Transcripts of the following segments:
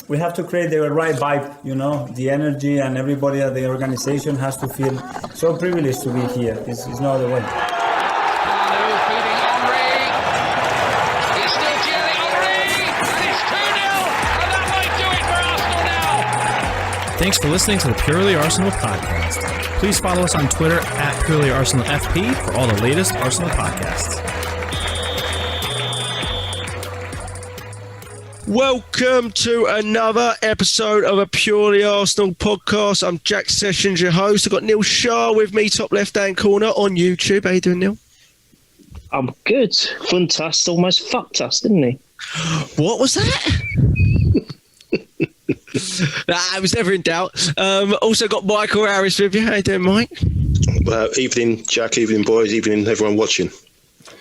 we have to create the right vibe, you know, the energy, and everybody at the organization has to feel so privileged to be here. It's no other way. Thanks for listening to the Purely Arsenal podcast. Please follow us on Twitter at PurelyArsenalFP for all the latest Arsenal podcasts. Welcome to another episode of a Purely Arsenal podcast. I'm Jack Sessions, your host. I've got Neil Shah with me, top left-hand corner on YouTube. How you doing, Neil? I'm good. Fantastic. Almost fucked us, didn't he? What was that? Nah, it was never in doubt. Also got Michael Harris with you. How you doing, Mike? Evening, Jack. Evening, boys. Evening, everyone watching.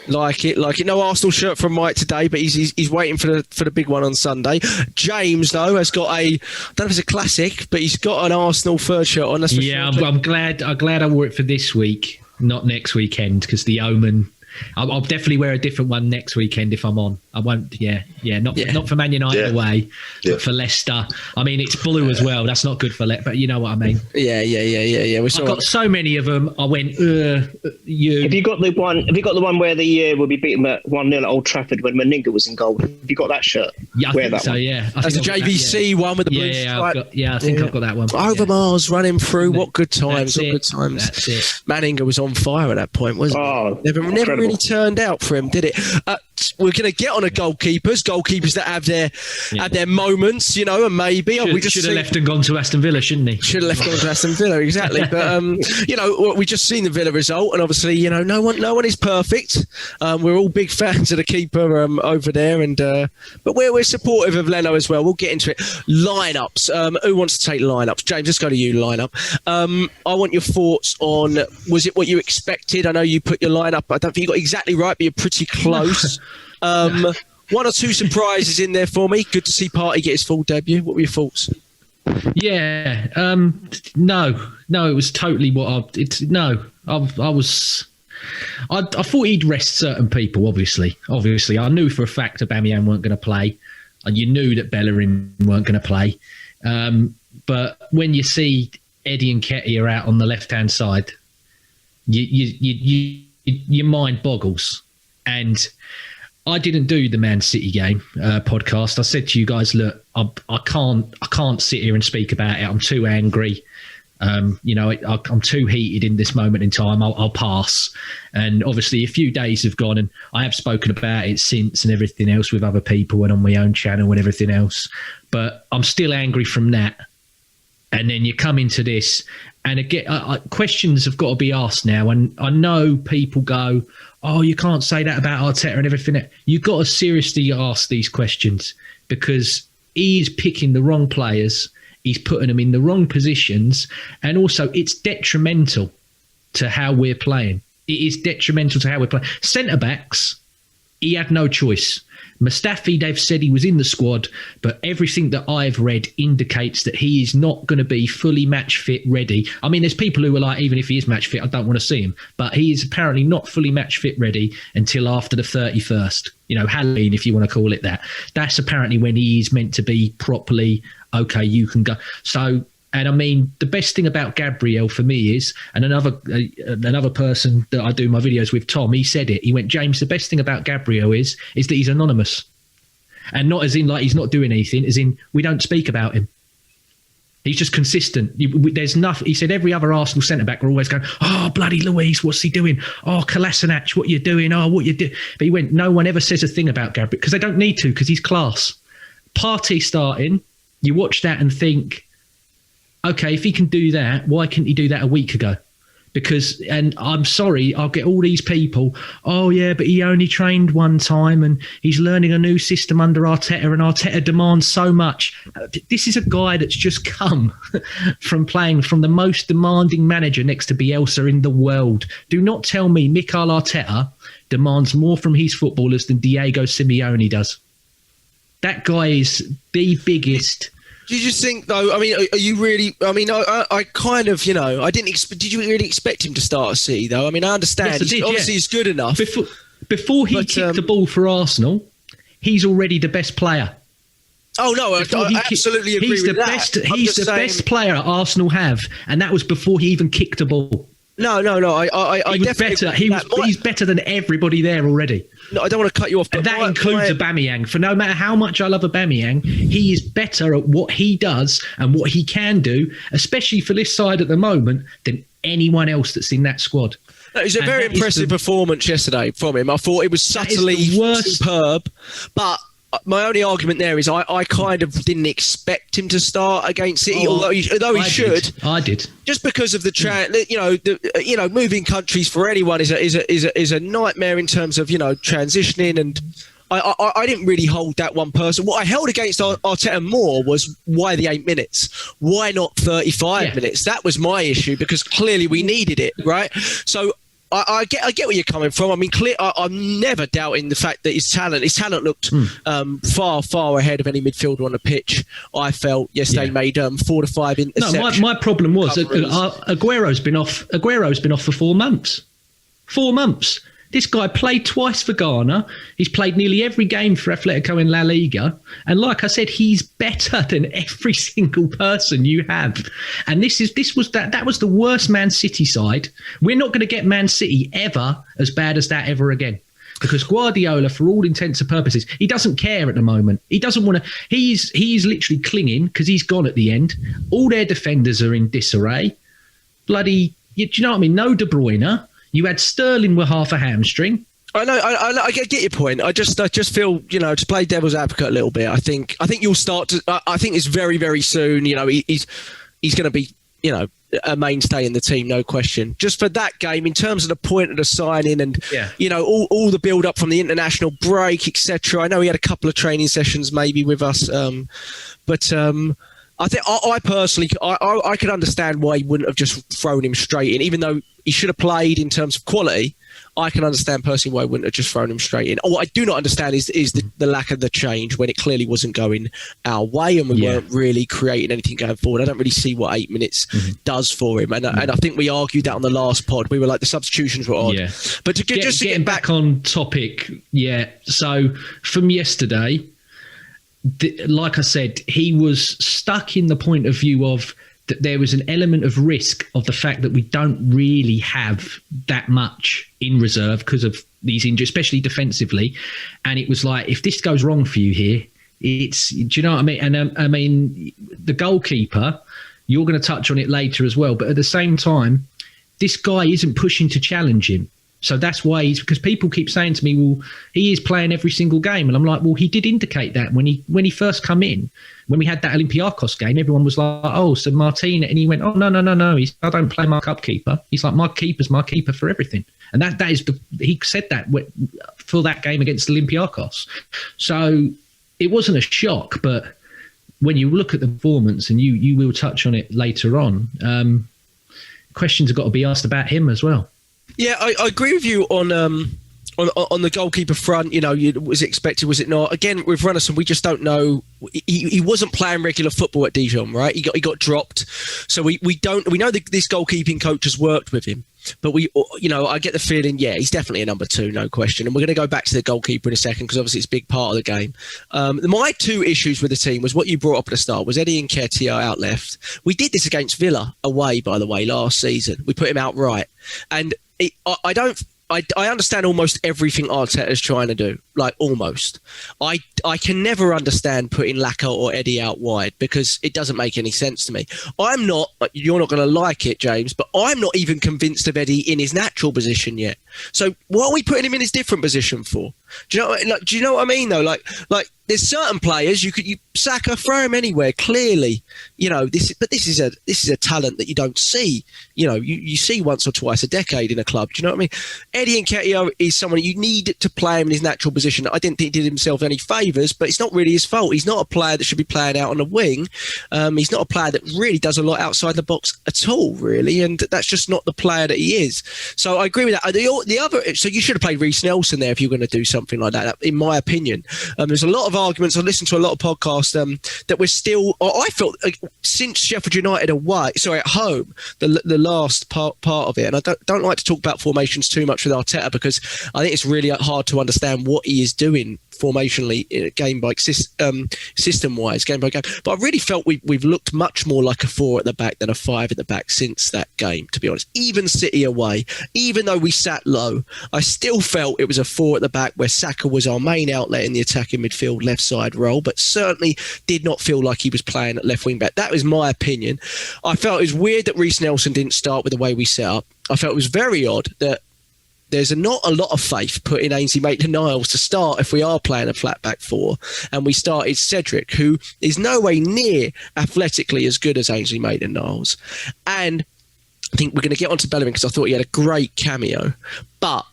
Like it. No Arsenal shirt from Mike today, but he's waiting for the big one on Sunday. James, though, has got I don't know if it's a classic, but he's got an Arsenal third shirt on. That's yeah, sure. I'm glad I wore it for this week, not next weekend, because the Omen. I'll definitely wear a different one next weekend if I'm on. I won't. Not for Man United away, but for Leicester. I mean, it's blue as well. That's not good for Leicester, but you know what I mean. Yeah. I've got so many of them. I went. You. Have you got the one? Have you got the one where the we'll be beaten at 1-0 at Old Trafford when Meninga was in goal? Have you got that shirt? Yeah, I think so. Yeah, that's the JVC one with the blue stripe. I think I've got that one. Overmars running through. What good times! What good times! That's it. Meninga was on fire at that point, wasn't he? Never really turned out for him, did it? We're going to get on to goalkeepers that have their moments, you know, and maybe should have left and gone to Aston Villa, shouldn't he? Should have left and gone to Aston Villa, exactly. But you know, we just seen the Villa result, and obviously, you know, no one is perfect. We're all big fans of the keeper over there, and but we're supportive of Leno as well. We'll get into it. Lineups. Who wants to take lineups? James, let's go to you. Lineup. I want your thoughts on. Was it what you expected? I know you put your lineup. I don't think you got exactly right, but you're pretty close. One or two surprises in there for me. Good to see Partey get his full debut. What were your thoughts? Yeah, no, it was totally what I thought he'd rest certain people. Obviously, I knew for a fact Aubameyang weren't going to play, and you knew that Bellerin weren't going to play. But when you see Eddie and Ketty are out on the left-hand side, your mind boggles. And I didn't do the Man City game podcast. I said to you guys, look, I can't sit here and speak about it. I'm too angry. I'm too heated in this moment in time. I'll pass. And obviously a few days have gone, and I have spoken about it since and everything else with other people and on my own channel and everything else. But I'm still angry from that. And then you come into this, and again, questions have got to be asked now. And I know people go, oh, you can't say that about Arteta and everything. You've got to seriously ask these questions, because he's picking the wrong players. He's putting them in the wrong positions. And also, it's detrimental to how we're playing. It is detrimental to how we're playing. Centre-backs, he had no choice. Mustafi, they've said he was in the squad, but everything that I've read indicates that he is not going to be fully match fit ready. I mean, there's people who are like, even if he is match fit, I don't want to see him. But he is apparently not fully match fit ready until after the 31st. You know, Halloween, if you want to call it that. That's apparently when he is meant to be properly, okay, you can go. So, and I mean, the best thing about Gabriel for me is, and another person that I do my videos with, Tom, he said it. He went, James, the best thing about Gabriel is that he's anonymous. And not as in like he's not doing anything, as in we don't speak about him. He's just consistent. There's nothing. He said every other Arsenal centre-back are always going, oh, bloody Luiz, what's he doing? Oh, Kolasinac, what you doing? Oh, what you do? But he went, no one ever says a thing about Gabriel, because they don't need to, because he's class. Partey starting, you watch that and think, okay, if he can do that, why couldn't he do that a week ago? Because, and I'm sorry, I'll get all these people, oh yeah, but he only trained one time and he's learning a new system under Arteta, and Arteta demands so much. This is a guy that's just come from playing from the most demanding manager next to Bielsa in the world. Do not tell me Mikel Arteta demands more from his footballers than Diego Simeone does. That guy is the biggest. Do you just think, though, I mean, are you really, I mean, I kind of, you know, I didn't expect, did you really expect him to start at City, though? I mean, I understand. Yes, obviously, he's good enough. Before he kicked the ball for Arsenal, he's already the best player. Oh no, I absolutely agree with that. He's the best player Arsenal have, and that was before he even kicked a ball. No. I he was better. He's better than everybody there already. No, I don't want to cut you off, but and that includes Aubameyang. For no matter how much I love Aubameyang, he is better at what he does and what he can do, especially for this side at the moment, than anyone else that's in that squad. It was a very impressive performance yesterday from him. I thought it was subtly superb, but my only argument there is I kind of didn't expect him to start against City, although he should. I did. Just because of the moving countries for anyone is a nightmare in terms of transitioning, and I didn't really hold that one person. What I held against Arteta more was why the 8 minutes? Why not 35 minutes? That was my issue, because clearly we needed it, right? So I get where you're coming from. I mean, I'm never doubting the fact that his talent looked far ahead of any midfielder on the pitch. I felt yesterday made 4 to 5 interceptions. No, my problem was Aguero's been off for 4 months. 4 months. This guy played twice for Ghana. He's played nearly every game for Atletico in La Liga. And like I said, he's better than every single person you have. And that was the worst Man City side. We're not going to get Man City ever as bad as that ever again. Because Guardiola, for all intents and purposes, he doesn't care at the moment. He doesn't want to. He's literally clinging because he's gone at the end. All their defenders are in disarray. Bloody, do you know what I mean? No De Bruyne. You had Sterling with half a hamstring. I know. I get your point. I just feel, to play devil's advocate a little bit. I think you'll start to. I think it's very, very soon. He's going to be, a mainstay in the team, no question. Just for that game, in terms of the point of the signing and all the build up from the international break, etc. I know he had a couple of training sessions maybe with us, but. I think I personally, I could understand why he wouldn't have just thrown him straight in, even though he should have played in terms of quality. I can understand personally why he wouldn't have just thrown him straight in. What I do not understand is the lack of the change when it clearly wasn't going our way and we weren't really creating anything going forward. I don't really see what 8 minutes does for him. And I think we argued that on the last pod. We were like, the substitutions were odd. Yeah. But getting back on topic, so from yesterday, like I said, he was stuck in the point of view of that there was an element of risk of the fact that we don't really have that much in reserve because of these injuries, especially defensively. And it was like, if this goes wrong for you here, do you know what I mean? And I mean, the goalkeeper, you're going to touch on it later as well. But at the same time, this guy isn't pushing to challenge him. So that's why because people keep saying to me, well, he is playing every single game. And I'm like, well, he did indicate that when he first come in, when we had that Olympiacos game, everyone was like, oh, so Martin. And he went, oh, no. I don't play my cup keeper. He's like, my keeper's my keeper for everything. And that is he said that for that game against Olympiacos. So it wasn't a shock. But when you look at the performance, and you will touch on it later on, questions have got to be asked about him as well. Yeah, I agree with you on the goalkeeper front. Was it expected? Was it not? Again, with Runnison, we just don't know. He wasn't playing regular football at Dijon, right? He got dropped, so we know that this goalkeeping coach has worked with him, but I get the feeling, he's definitely a number 2, no question. And we're going to go back to the goalkeeper in a second because obviously it's a big part of the game. My 2 issues with the team was what you brought up at the start was Eddie Nketiah out left. We did this against Villa away, by the way, last season. We put him out right, and I understand almost everything Arteta's trying to do, like almost. I can never understand putting Laca or Eddie out wide because it doesn't make any sense to me. You're not going to like it, James, but I'm not even convinced of Eddie in his natural position yet. So what are we putting him in his different position for? Do you know what I mean though? Like there's certain players you Saka, throw him anywhere. Clearly, this is a talent that you don't see. You see once or twice a decade in a club. Do you know what I mean? Eddie Nketiah is someone you need to play him in his natural position. I didn't think he did himself any favours, but it's not really his fault. He's not a player that should be playing out on the wing. He's not a player that really does a lot outside the box at all, really, and that's just not the player that he is. So I agree with that. The other, so you should have played Reece Nelson there if you were going to do something something like that, in my opinion. There's a lot of arguments. I listened to a lot of podcasts that we're still, I felt since Sheffield United at home, the last part of it, and I don't like to talk about formations too much with Arteta because I think it's really hard to understand what he is doing formationally, game by system wise, game by game. But I really felt we've looked much more like a 4 at the back than a 5 at the back since that game, to be honest. Even City away, even though we sat low, I still felt it was a 4 at the back where Saka was our main outlet in the attacking midfield left side role, but certainly did not feel like he was playing at left wing back. That was my opinion. I felt it was weird that Reece Nelson didn't start with the way we set up. I felt it was very odd that there's not a lot of faith put in Ainsley Maitland-Niles to start if we are playing a flat back 4, and we started Cedric, who is no way near athletically as good as Ainsley Maitland-Niles. And I think we're going to get onto Bellerin because I thought he had a great cameo, but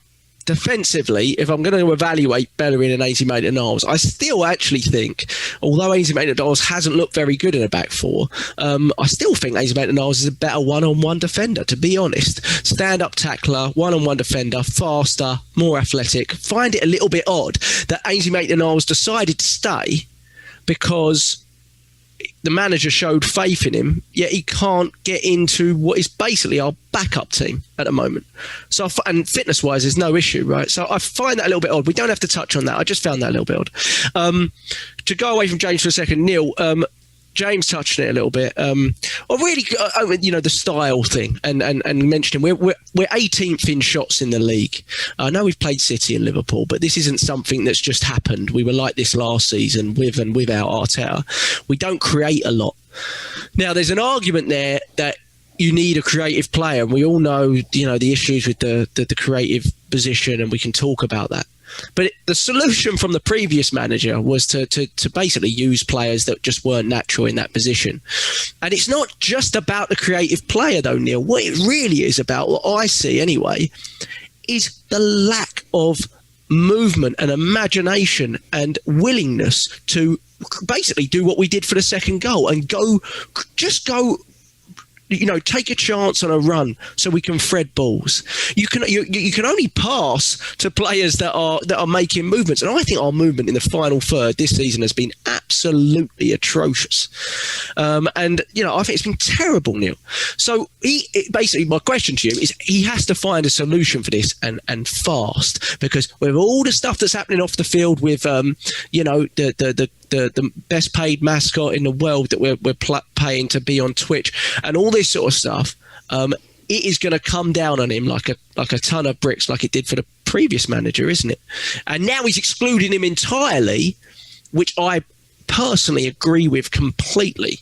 defensively, if I'm going to evaluate Bellerin and Ainsley Maitland-Niles, I still actually think, although Ainsley Maitland-Niles hasn't looked very good in a back 4, I still think Ainsley Maitland-Niles is a better one-on-one defender, to be honest. Stand-up tackler, one-on-one defender, faster, more athletic. Find it a little bit odd that Ainsley Maitland-Niles decided to stay because the manager showed faith in him, yet he can't get into what is basically our backup team at the moment. So, and fitness-wise, there's no issue, right? So I find that a little bit odd. We don't have to touch on that. I just found that a little bit odd. To go away from James for a second, Neil, James touched on it a little bit. The style thing and mentioning we're 18th in shots in the league. I know we've played City and Liverpool, but this isn't something that's just happened. We were like this last season with and without Arteta. We don't create a lot. Now, there's an argument there that you need a creative player, and we all know, the issues with the creative position, and we can talk about that. But the solution from the previous manager was to basically use players that just weren't natural in that position. And it's not just about the creative player, though, Neil. What it really is about, what I see anyway, is the lack of movement and imagination and willingness to basically do what we did for the second goal and go take a chance on a run so we can thread balls. You can only pass to players that are making movements, and I think our movement in the final third this season has been absolutely atrocious. I think it's been terrible, Neil. So basically, my question to you is, he has to find a solution for this and fast, because with all the stuff that's happening off the field with the best paid mascot in the world that we're paying to be on Twitch and all this sort of stuff, it is going to come down on him like a ton of bricks, like it did for the previous manager, isn't it? And now he's excluding him entirely, which I personally agree with completely.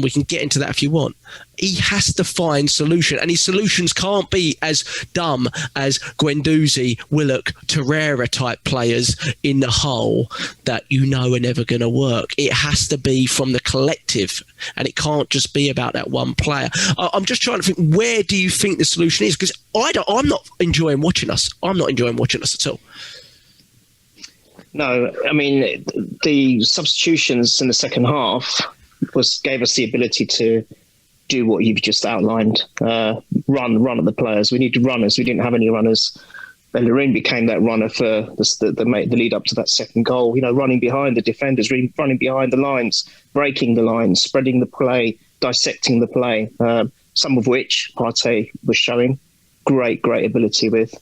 We can get into that if you want. He has to find solution, and his solutions can't be as dumb as Guendouzi, Willock, Torreira type players in the hole that are never going to work. It has to be from the collective, and it can't just be about that one player. I'm just trying to think, where do you think the solution is? Because I'm not enjoying watching us. I'm not enjoying watching us at all. No, I mean, the substitutions in the second half gave us the ability to do what you've just outlined, run at the players. We needed runners. We didn't have any runners. Bellerin became that runner for the lead up to that second goal, running behind the defenders, running behind the lines, breaking the lines, spreading the play, dissecting the play, some of which Partey was showing great ability with.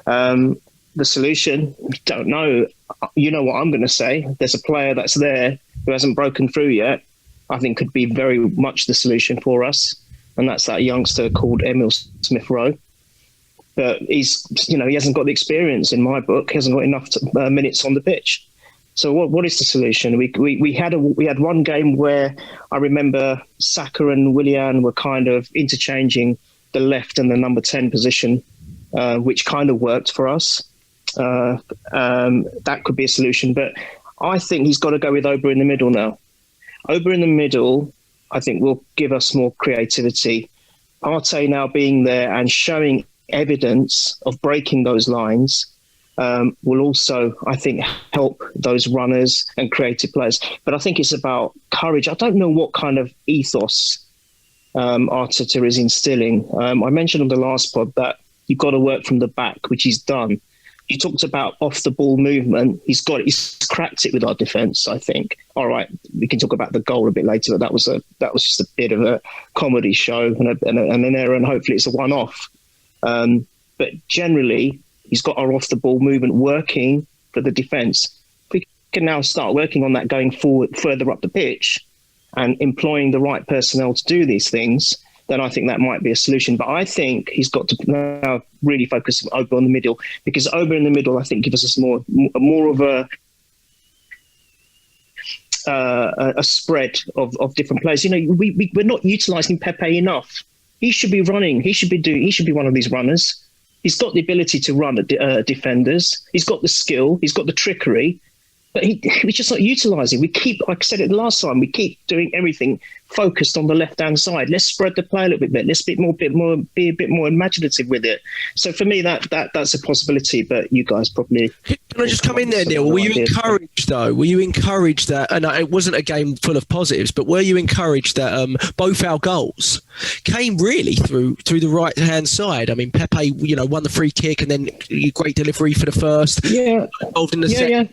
The solution, don't know. You know what I'm going to say. There's a player that's there who hasn't broken through yet, I think could be very much the solution for us. And that's that youngster called Emil Smith-Rowe. But he hasn't got the experience in my book. He hasn't got enough minutes on the pitch. So what is the solution? We had one game where I remember Saka and Willian were kind of interchanging the left and the number 10 position, which kind of worked for us. That could be a solution, but I think he's got to go with Auba in the middle now. Auba in the middle, I think, will give us more creativity. Partey now being there and showing evidence of breaking those lines will also, I think, help those runners and creative players. But I think it's about courage. I don't know what kind of ethos Arteta is instilling. I mentioned on the last pod that you've got to work from the back, which he's done. you talked about off the ball movement. He's cracked it with our defence, I think. All right, we can talk about the goal a bit later. That was just a bit of a comedy show and an error, and hopefully it's a one-off. But generally, he's got our off the ball movement working for the defence. We can now start working on that going forward, further up the pitch, and employing the right personnel to do these things. Then I think that might be a solution. But I think he's got to now really focus on Auba in the middle, because Auba in the middle, I think, gives us more of a spread of different players. You know, we're not utilising Pepe enough. He should be running. He should be one of these runners. He's got the ability to run at defenders. He's got the skill. He's got the trickery. But we're just not utilising. We keep, like I said it last time, we keep doing everything focused on the left-hand side. Let's spread the play a little bit. Let's be a bit more imaginative with it. So for me, that's a possibility. But you guys probably. Can I just come in there, Neil? Were you encouraged though? Were you encouraged that? And it wasn't a game full of positives, but were you encouraged that both our goals came really through the right-hand side? I mean, Pepe, won the free kick, and then great delivery for the first. Yeah. Involved in the second. Yeah.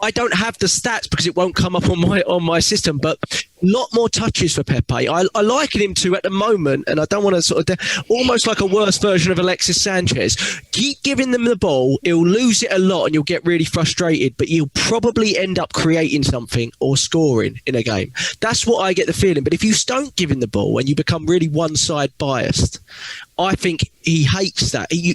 I don't have the stats because it won't come up on my system, but a lot more touches for Pepe. I liken him to, at the moment, and I don't want to sort of almost like a worse version of Alexis Sanchez. Keep giving them the ball, he'll lose it a lot and you'll get really frustrated, but you'll probably end up creating something or scoring in a game. That's what I get the feeling. But if you don't give him the ball and you become really one-side biased, I think he hates that. You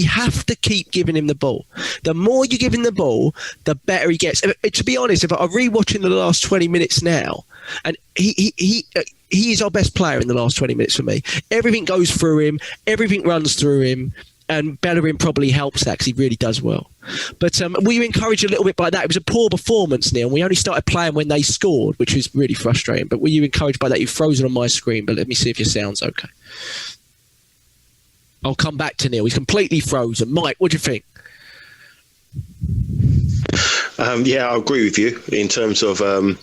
have to keep giving him the ball. The more you give him the ball, the better he gets. To be honest, if I'm rewatching the last 20 minutes now, and he is our best player in the last 20 minutes for me. Everything goes through him. Everything runs through him. And Bellerin probably helps that because he really does well. But were you encouraged a little bit by that? It was a poor performance, Neil. We only started playing when they scored, which was really frustrating. But were you encouraged by that? You've frozen on my screen, but let me see if your sound's okay. I'll come back to Neil. He's completely frozen. Mike, what do you think? Yeah, I agree with you in terms of, Pepe,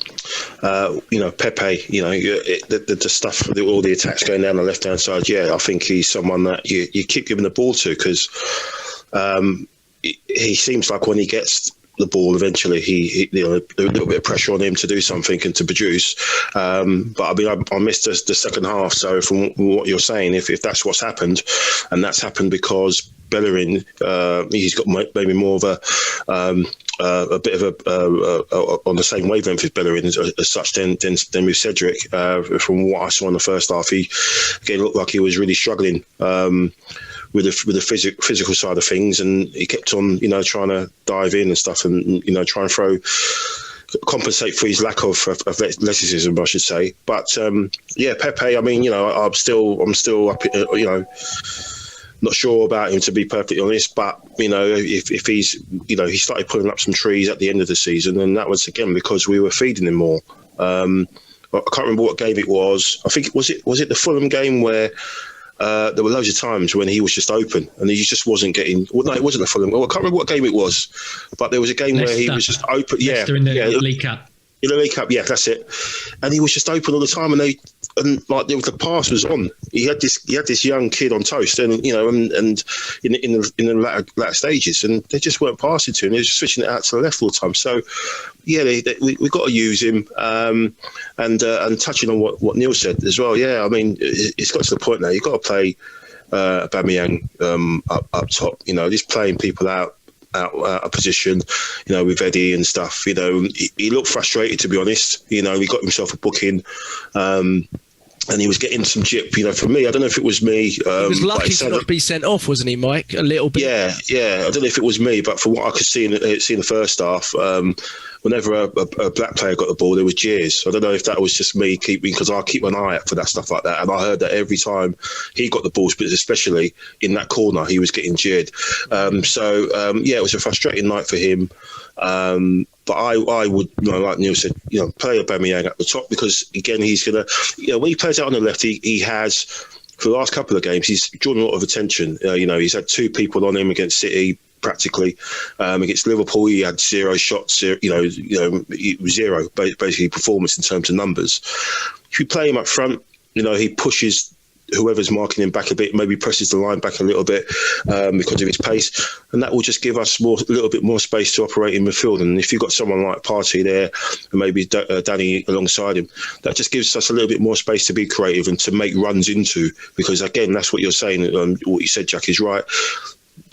the stuff, all the attacks going down the left-hand side. Yeah, I think he's someone that you keep giving the ball to because he seems like when he gets the ball, eventually a little bit of pressure on him to do something and to produce. But I mean, I missed the second half. So from what you're saying, if that's what's happened, and that's happened because Bellerin, he's got maybe more of a bit of on the same wavelength as Bellerin as such than with Cedric. From what I saw in the first half, he again looked like he was really struggling with the physical side of things, and he kept on trying to dive in and stuff, and try and compensate for his lack of athleticism, I should say. But Pepe, I mean, I'm still up, not sure about him, to be perfectly honest, but if he's he started pulling up some trees at the end of the season, and that was again because we were feeding him more. I can't remember what game it was. I think was it the Fulham game where there were loads of times when he was just open and he just wasn't getting. Well, no, it wasn't the Fulham. Well, I can't remember what game it was, but there was a game Leicester, where he was just open. Leicester in the League Cup. In the League Cup, yeah, that's it. And he was just open all the time, and the pass was on. He had this young kid on toast, and in the latter stages, and they just weren't passing to him. They were just switching it out to the left all the time. So, yeah, we've got to use him. And touching on what Neil said as well, yeah, I mean, it's got to the point now. You've got to play Aubameyang up top. Just playing people out of position, with Eddie and stuff. He looked frustrated, to be honest. He got himself a booking, and he was getting some jip. For me, I don't know if it was me. He was lucky to not be sent off, wasn't he, Mike? A little bit. Yeah. I don't know if it was me, but from what I could see in the first half, whenever a black player got the ball, there was jeers. I don't know if that was just me because I keep an eye out for that stuff like that, and I heard that every time he got the balls, but especially in that corner, he was getting jeered. It was a frustrating night for him. But I would, like Neil said, play Aubameyang at the top because again, he's gonna, when he plays out on the left, he has. For the last couple of games, he's drawn a lot of attention. He's had two people on him against City. Practically against Liverpool, he had 0 shots, zero basically performance in terms of numbers. If you play him up front, he pushes whoever's marking him back a bit maybe presses the line back a little bit because of his pace, and that will just give us a little bit more space to operate in midfield. And if you've got someone like Partey there and maybe Danny alongside him, that just gives us a little bit more space to be creative and to make runs into, because again, that's what you're saying. What you said, Jack, is right.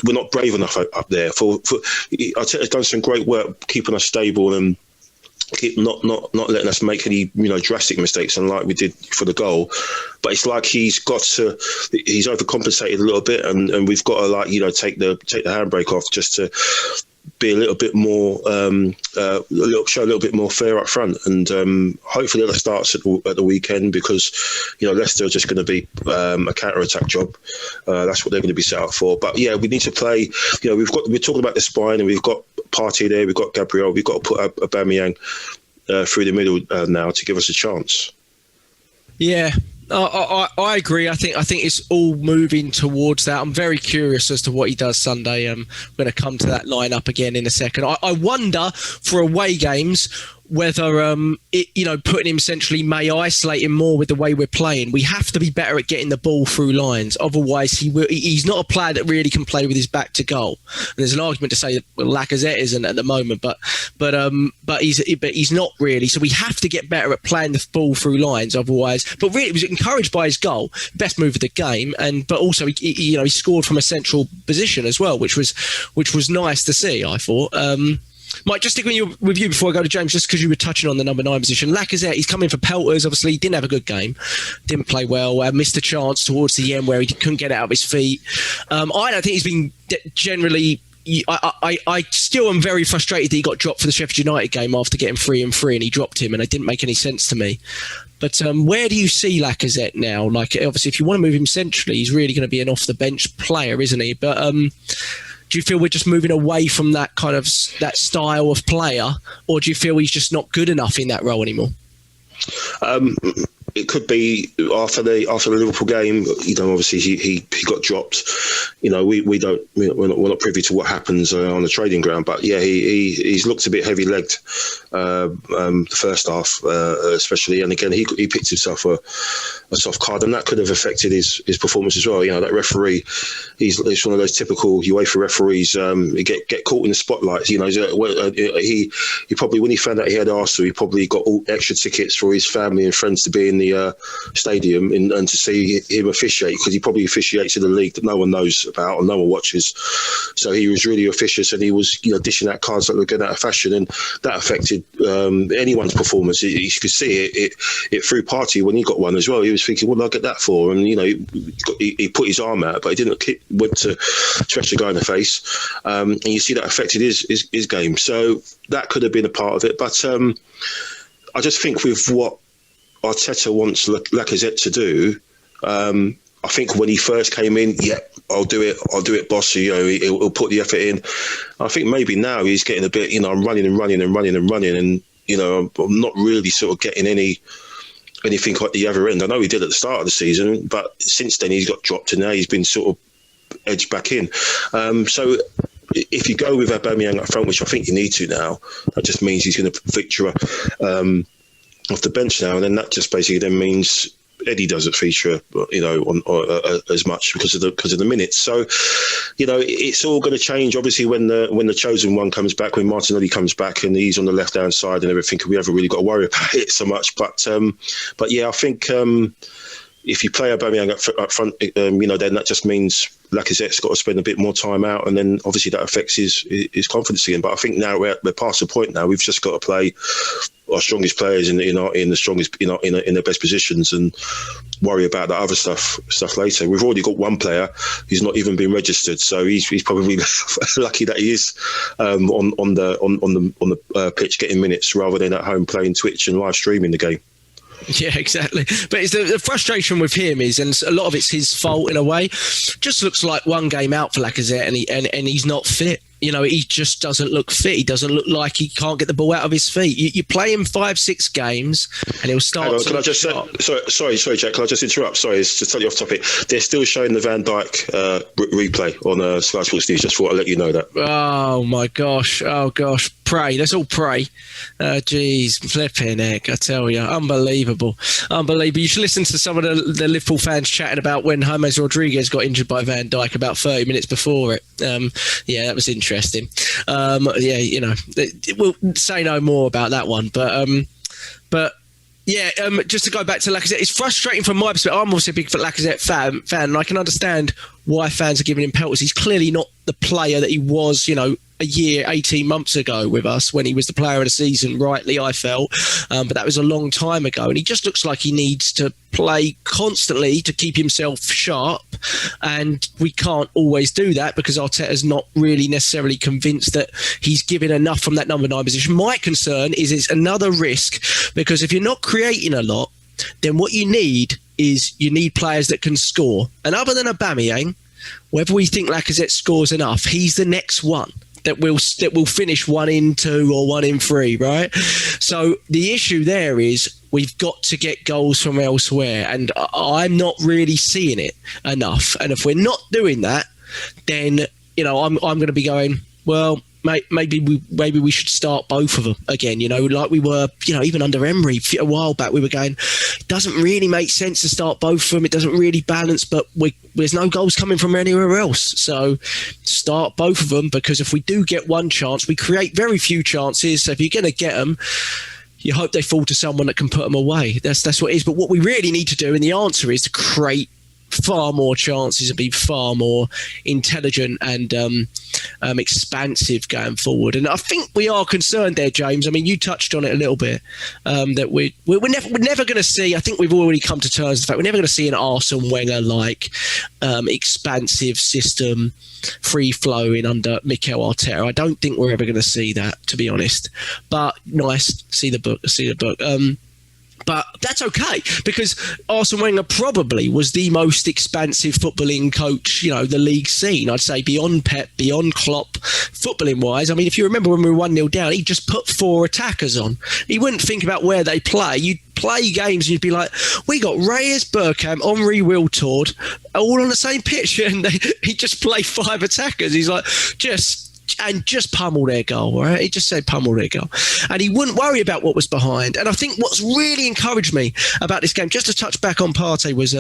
We're not brave enough up there. Arteta's done some great work keeping us stable and keep not letting us make any drastic mistakes, unlike we did for the goal. But it's like he's overcompensated a little bit, and we've got to take the handbrake off just to be a little bit more, show a little bit more fair up front, and hopefully that starts at the weekend, because Leicester are just going to be a counter-attack job. That's what they're going to be set up for. But yeah, we need to play. We're talking about the spine, and we've got Partey there, we've got Gabriel, we've got to put Aubameyang through the middle now to give us a chance. Yeah. I agree. I think it's all moving towards that. I'm very curious as to what he does Sunday. I'm going to come to that lineup again in a second. I wonder for away games whether putting him centrally may isolate him more with the way we're playing. We have to be better at getting the ball through lines. Otherwise, he's not a player that really can play with his back to goal. And there's an argument to say that Lacazette isn't at the moment, but he's not really. So we have to get better at playing the ball through lines. Otherwise, but really, it was encouraged by his goal, best move of the game, but also he scored from a central position as well, which was nice to see, I thought. Mike, just sticking with you before I go to James, just because you were touching on the number 9 position. Lacazette, he's coming for pelters. Obviously, he didn't have a good game, didn't play well, missed a chance towards the end where he couldn't get it out of his feet. I don't think he's been generally. I still am very frustrated that he got dropped for the Sheffield United game after getting 3-3, and he dropped him, and it didn't make any sense to me. But where do you see Lacazette now? Like, obviously, if you want to move him centrally, he's really going to be an off-the-bench player, isn't he? But do you feel we're just moving away from that kind of that style of player, or do you feel he's just not good enough in that role anymore? It could be after the Liverpool game. Obviously he got dropped. We're not privy to what happens on the training ground. But yeah, he's looked a bit heavy-legged the first half, especially. And again, he picked himself a soft card, and that could have affected his performance as well. That referee, he's one of those typical UEFA referees. Get caught in the spotlight. He probably, when he found out he had Arsenal, he probably got all extra tickets for his family and friends to be in the stadium and to see him officiate, because he probably officiates in a league that no one knows about or no one watches. So he was really officious, and he was dishing out cards that were going out of fashion, and that affected anyone's performance. You could see it through Partey when he got one as well. He was thinking, what did I get that for? And he put his arm out, but he didn't went to stretch the guy in the face, and you see that affected his game. So that could have been a part of it. But I just think with what Arteta wants Lacazette to do, I think when he first came in, I'll do it, boss. He'll put the effort in. I think maybe now he's getting a bit, I'm running, and I'm not really sort of getting anything at the other end. I know he did at the start of the season, but since then he's got dropped, and now he's been sort of edged back in. So if you go with Aubameyang up front, which I think you need to now, that just means he's going to feature off the bench now, and then that just basically then means Eddie doesn't feature, as much because of the minutes. So, it's all going to change. Obviously, when the chosen one comes back, when Martinelli comes back, and he's on the left hand side and everything, we haven't really got to worry about it so much. But yeah, I think if you play Aubameyang up front, then that just means Lacazette's got to spend a bit more time out, and then obviously that affects his confidence again. But I think now we're past the point. Now we've just got to play our strongest players in the strongest in their best positions, and worry about that other stuff later. We've already got one player who's not even been registered, so he's probably lucky that he is on the pitch getting minutes rather than at home playing Twitch and live streaming the game. Yeah, exactly. But it's the frustration with him is, and a lot of it's his fault in a way, just looks like one game out for Lacazette, and he's not fit. he just doesn't look fit. He doesn't look like he can't get the ball out of his feet. You play him 5-6 games and he'll start. Hang on, can I just sorry, Jack? Can I just interrupt? Sorry, it's just totally off topic. They're still showing the Van Dijk replay on Sky Sports News. Just thought I'd let you know that. Oh my gosh! Pray. Let's all pray. Jeez, flipping heck! I tell you, unbelievable. You should listen to some of the Liverpool fans chatting about when James Rodriguez got injured by Van Dijk about 30 minutes before it. That was interesting. We'll say no more about that one, but. Yeah, just to go back to Lacazette, it's frustrating from my perspective. I'm also a big Lacazette fan, and I can understand why fans are giving him pelters. He's clearly not the player that he was, a year, 18 months ago with us when he was the player of the season, rightly, I felt. But that was a long time ago, and he just looks like he needs to play constantly to keep himself sharp, and we can't always do that because Arteta's not really necessarily convinced that he's given enough from that number 9 position. My concern is it's another risk, because if you're not creating a lot, then what you need players that can score. And other than Aubameyang, whether we think Lacazette scores enough, he's the next one that will finish 1 in 2 or 1 in 3, right? So the issue there is we've got to get goals from elsewhere, and I'm not really seeing it enough. And if we're not doing that, then I'm going to be going, well, maybe we should start both of them again, like we were, even under Emery a while back. We were going, it doesn't really make sense to start both of them. It doesn't really balance, but there's no goals coming from anywhere else. So start both of them, because if we do get one chance, we create very few chances. So if you're going to get them, you hope they fall to someone that can put them away. That's what it is. But what we really need to do, and the answer is to create far more chances and be far more intelligent and expansive going forward. And I think we are concerned there, James. I mean, you touched on it a little bit, that we're never going to see. I think we've already come to terms with the fact we're never going to see an Arsene Wenger like expansive system, free flowing under Mikel Arteta. I don't think we're ever going to see that, to be honest. But nice, see the book. But that's okay, because Arsene Wenger probably was the most expansive footballing coach, the league's seen. I'd say beyond Pep, beyond Klopp, footballing-wise. I mean, if you remember when we were 1-0 down, he just put 4 attackers on. He wouldn't think about where they play. You'd play games and you'd be like, we got Reyes, Bergkamp, Henry, Wiltord, all on the same pitch, and he'd just play 5 attackers. He's like, just pummel their goal, right? He just said pummel their goal. And he wouldn't worry about what was behind. And I think what's really encouraged me about this game, just to touch back on Partey, was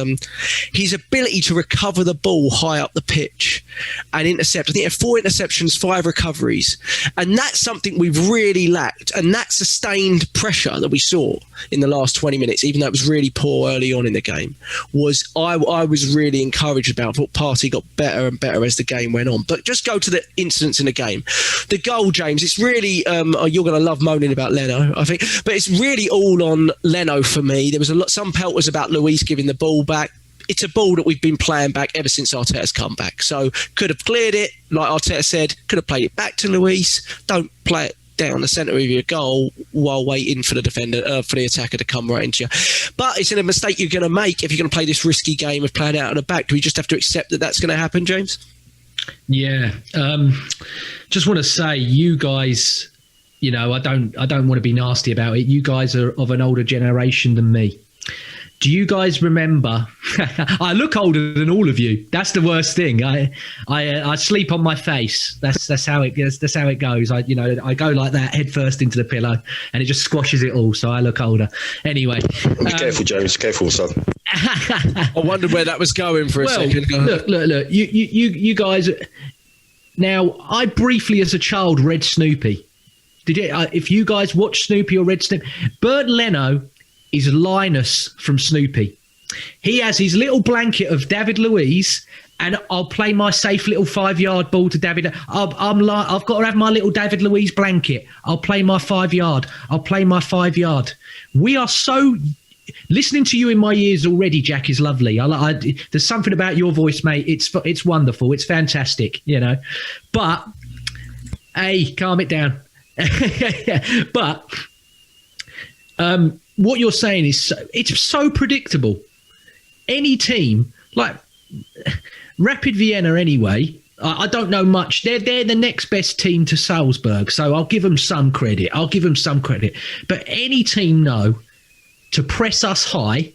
his ability to recover the ball high up the pitch and intercept. I think he had 4 interceptions, 5 recoveries. And that's something we've really lacked. And that sustained pressure that we saw in the last 20 minutes, even though it was really poor early on in the game, I was really encouraged about. I thought Partey got better and better as the game went on. But just go to the incidents in the game. The goal, James, it's really you're going to love moaning about Leno, I think, but it's really all on Leno for me. There was some pelters about Luiz giving the ball back. It's a ball that we've been playing back ever since Arteta's come back. So could have cleared it, like Arteta said, could have played it back to Luiz. Don't play it down the centre of your goal while waiting for the defender, for the attacker to come right into you. But it's a mistake you're going to make if you're going to play this risky game of playing out of the back. Do we just have to accept that that's going to happen, James? Yeah. Just want to say, you guys, I don't want to be nasty about it. You guys are of an older generation than me. Do you guys remember? I look older than all of you. That's the worst thing. I sleep on my face. That's how it goes. That's how it goes. I go like that, head first into the pillow, and it just squashes it all. So I look older. Anyway, be careful, James. Careful, son. I wondered where that was going for a second. Look. You guys. Now, I briefly, as a child, read Snoopy. Did you? If you guys watch Snoopy or read Snoopy, Bert Leno is Linus from Snoopy. He has his little blanket of David Luiz, and I'll play my safe little 5-yard ball to David. I've got to have my little David Luiz blanket. I'll play my 5-yard. I'll play my 5-yard. We are so... Listening to you in my ears already, Jack, is lovely. There's something about your voice, mate. It's wonderful. It's fantastic, But, hey, calm it down. But... what you're saying is it's so predictable. Any team, like Rapid Vienna anyway, I don't know much. They're the next best team to Salzburg, so I'll give them some credit. But any team know to press us high,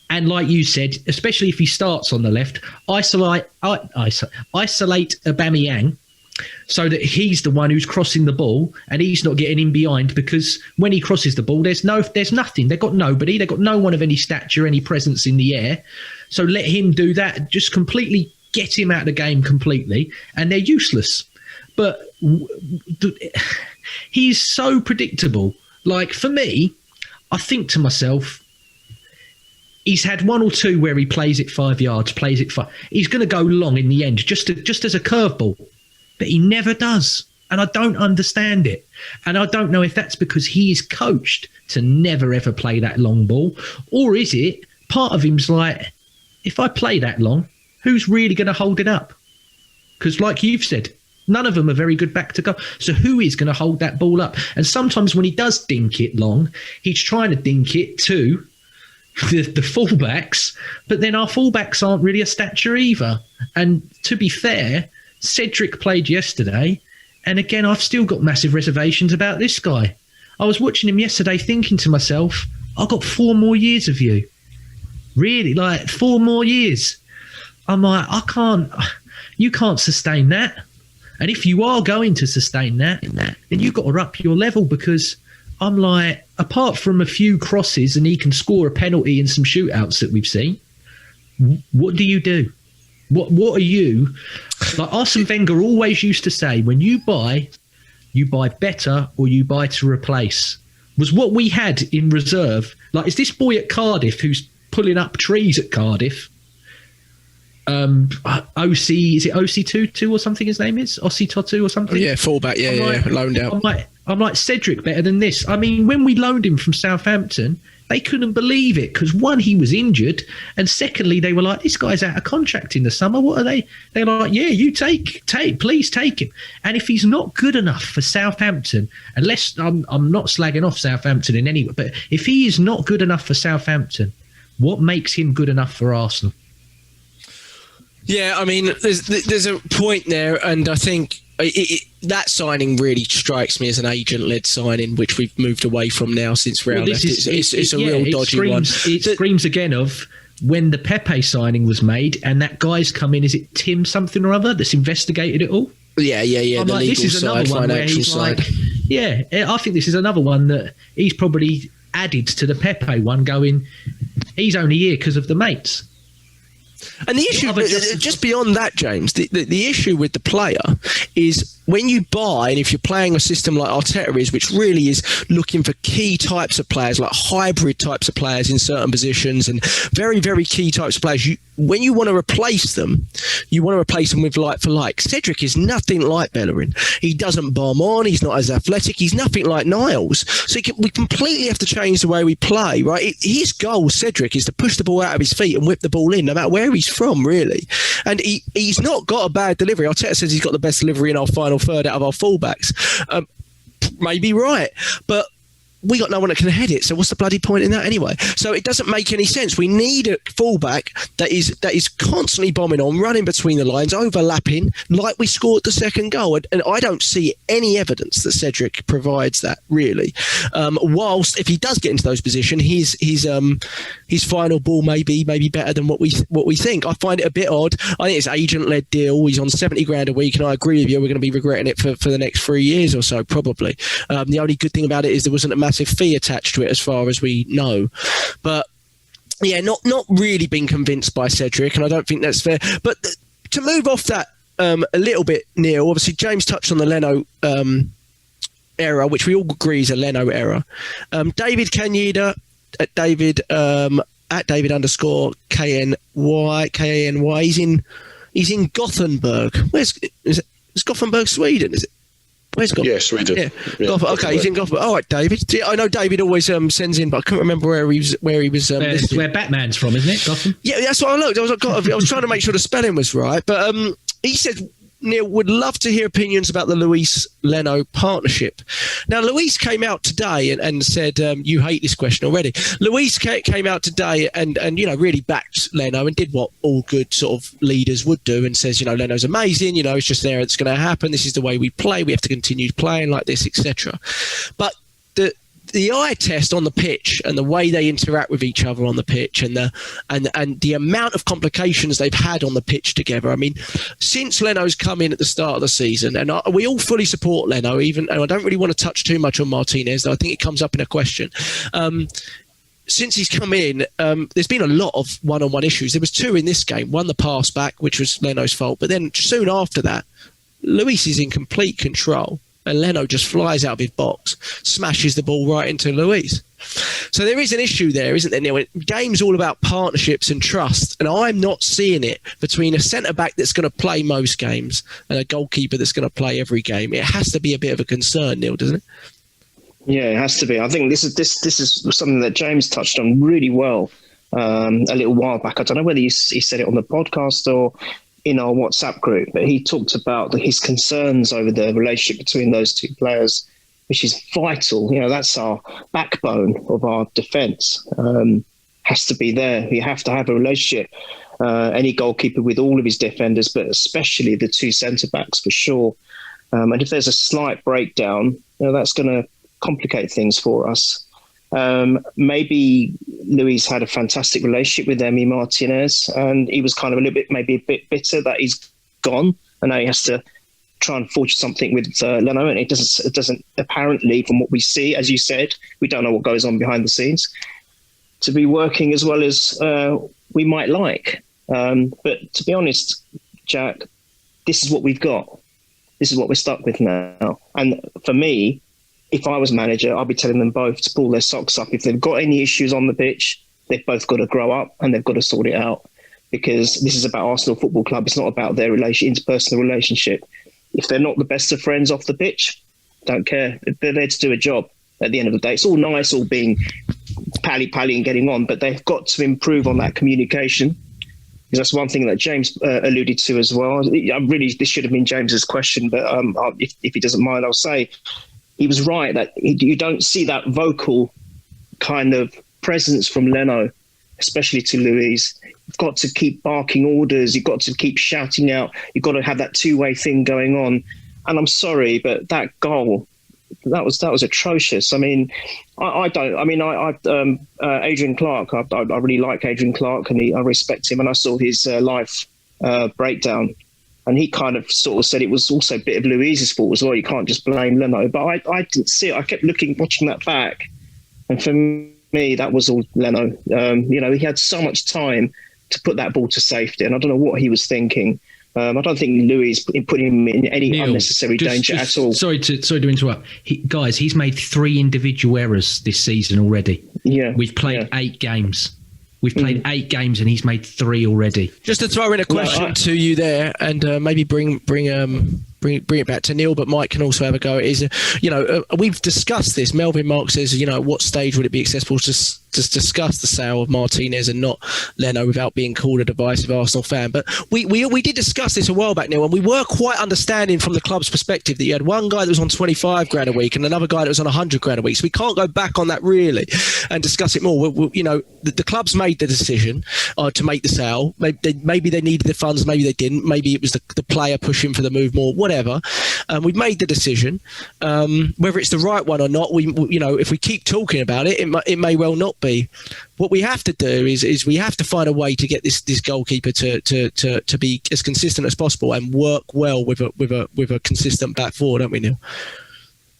and like you said, especially if he starts on the left, isolate Aubameyang so that he's the one who's crossing the ball and he's not getting in behind, because when he crosses the ball, there's nothing. They've got nobody. They've got no one of any stature, any presence in the air. So let him do that. Just completely get him out of the game completely, and they're useless. But he's so predictable. Like, for me, I think to myself, he's had one or two where he plays it 5 yards, he's going to go long in the end, just as a curveball. But he never does. And I don't understand it. And I don't know if that's because he is coached to never, ever play that long ball. Or is it part of him's like, if I play that long, who's really going to hold it up? Because like you've said, none of them are very good back to go. So who is going to hold that ball up? And sometimes when he does dink it long, he's trying to dink it to the fullbacks, but then our fullbacks aren't really a stature either. And to be fair, Cedric played yesterday, and again, I've still got massive reservations about this guy. I was watching him yesterday thinking to myself, I've got 4 more years of you. Really, like 4 more years. I'm like, you can't sustain that. And if you are going to sustain that, then you've got to up your level, because I'm like, apart from a few crosses and he can score a penalty in some shootouts that we've seen, what do you do? What are you? Like Arsene Wenger always used to say, when you buy better or you buy to replace, was what we had in reserve. Like, is this boy at Cardiff who's pulling up trees at Cardiff? OC, is it OC Tutu or something his name is? Ossie Totu or something? Yeah, fullback, loaned out. I'm like, Cedric better than this. I mean, when we loaned him from Southampton, they couldn't believe it, because one, he was injured, and secondly, they were like, this guy's out of contract in the summer. What are they? They're like, yeah, you please take him. And if he's not good enough for Southampton, unless I'm not slagging off Southampton in any way, but if he is not good enough for Southampton, what makes him good enough for Arsenal? Yeah, I mean, there's a point there, and I think that signing really strikes me as an agent-led signing, which we've moved away from now since Real left. It's a real dodgy one. It screams again of when the Pepe signing was made, and that guy's come in, is it Tim something or other, that's investigated it all? Yeah. I'm the like, legal this is side, another one where he's side. like, yeah, I think this is another one that he's probably added to the Pepe one, going, he's only here because of the mates. And the issue, just beyond that, James, the issue with the player is when you buy, and if you're playing a system like Arteta is, which really is looking for key types of players, like hybrid types of players in certain positions, and very, very key types of players, when you want to replace them, you want to replace them with like for like. Cedric is nothing like Bellerin. He doesn't bomb on. He's not as athletic. He's nothing like Niles. So we completely have to change the way we play, right? His goal, Cedric, is to push the ball out of his feet and whip the ball in, no matter where he's from, really. And he's not got a bad delivery. Arteta says he's got the best delivery in our final third out of our fullbacks. Maybe right, but we got no one that can head it, so what's the bloody point in that anyway? So it doesn't make any sense. We need a fullback that is constantly bombing on, running between the lines, overlapping, like we scored the second goal. And I don't see any evidence that Cedric provides that, really. Whilst if he does get into those positions, his final ball may be better than what we think. I find it a bit odd. I think it's agent-led deal. He's on $70,000 a week, and I agree with you. We're going to be regretting it for the next 3 years or so, probably. The only good thing about it is there wasn't a massive fee attached to it, as far as we know. But yeah, not really been convinced by Cedric, and I don't think that's fair. But to move off that a little bit, Neil, obviously James touched on the Leno era, which we all agree is a Leno era. David Caneda at David _KNY. He's in Gothenburg. Is Gothenburg, Sweden? Is it? Where's Gothenburg? Yes, we do. Yeah. Okay, he's in Gothenburg. All right, David. I know David always sends in, but I couldn't remember where he was. It's where Batman's from, isn't it? Gotham. Yeah, that's what I looked. I was trying to make sure the spelling was right, but he said Neil, would love to hear opinions about the Luiz-Leno partnership. Now, Luiz came out today and said, you hate this question already. Luiz came out today and really backed Leno and did what all good sort of leaders would do and says, Leno's amazing, it's just there, it's going to happen, this is the way we play, we have to continue playing like this, etc. But the eye test on the pitch and the way they interact with each other on the pitch and the amount of complications they've had on the pitch together. I mean, since Leno's come in at the start of the season, and we all fully support Leno, and I don't really want to touch too much on Martinez, though I think it comes up in a question. Since he's come in, there's been a lot of one-on-one issues. There was 2 in this game. One, the pass back, which was Leno's fault. But then soon after that, Luiz is in complete control. And Leno just flies out of his box, smashes the ball right into Luiz. So there is an issue there, isn't there, Neil? Game's all about partnerships and trust, and I'm not seeing it between a centre-back that's going to play most games and a goalkeeper that's going to play every game. It has to be a bit of a concern, Neil, doesn't it? Yeah, it has to be. I think this is something that James touched on really well a little while back. I don't know whether he said it on the podcast or in our WhatsApp group, but he talked about his concerns over the relationship between those 2 players, which is vital. That's our backbone of our defence. Has to be there. You have to have a relationship. Any goalkeeper with all of his defenders, but especially the 2 centre-backs for sure. And if there's a slight breakdown, that's going to complicate things for us. Maybe Luiz had a fantastic relationship with Emi Martinez, and he was kind of maybe a bit bitter that he's gone, and now he has to try and forge something with Leno, and it doesn't apparently, from what we see, as you said, we don't know what goes on behind the scenes, to be working as well as we might like. But to be honest, Jack, this is what we've got. This is what we're stuck with now. And for me, if I was manager, I'd be telling them both to pull their socks up. If they've got any issues on the pitch, they've both got to grow up and they've got to sort it out, because this is about Arsenal Football Club. It's not about their interpersonal relationship. If they're not the best of friends off the pitch, don't care. They're there to do a job at the end of the day. It's all nice, all being pally and getting on, but they've got to improve on that communication. Because that's one thing that James alluded to as well. This should have been James's question, but if he doesn't mind, I'll say, he was right that you don't see that vocal kind of presence from Leno, especially to Luiz. You've got to keep barking orders. You've got to keep shouting out. You've got to have that 2-way thing going on. And I'm sorry, but that goal, that was atrocious. I mean, Adrian Clark, I really like Adrian Clark, and I respect him. And I saw his live breakdown. And he kind of sort of said it was also a bit of Luiz's fault as well. You can't just blame Leno. But I didn't see it. I kept watching that back. And for me, that was all Leno. He had so much time to put that ball to safety. And I don't know what he was thinking. I don't think Luiz put him in any unnecessary danger at all. Sorry to interrupt. He's made 3 individual errors this season already. Yeah. We've played 8 games. We've played 8 games and he's made 3 already. Just to throw in a question to you there, and maybe bring it back to Neil, but Mike can also have a go. We've discussed this. Melvin Mark says, at what stage would it be acceptable to discuss the sale of Martinez and not Leno without being called a divisive Arsenal fan? But we did discuss this a while back, Neil, and we were quite understanding from the club's perspective that you had one guy that was on 25 grand a week and another guy that was on 100 grand a week. So we can't go back on that really and discuss it more. The clubs made the decision to make the sale. Maybe they needed the funds, maybe they didn't. Maybe it was the player pushing for the move more. Whatever. We've made the decision. Whether it's the right one or not, if we keep talking about it, it may well not be. What we have to do is we have to find a way to get this goalkeeper to be as consistent as possible and work well with a consistent back four, don't we, Neil?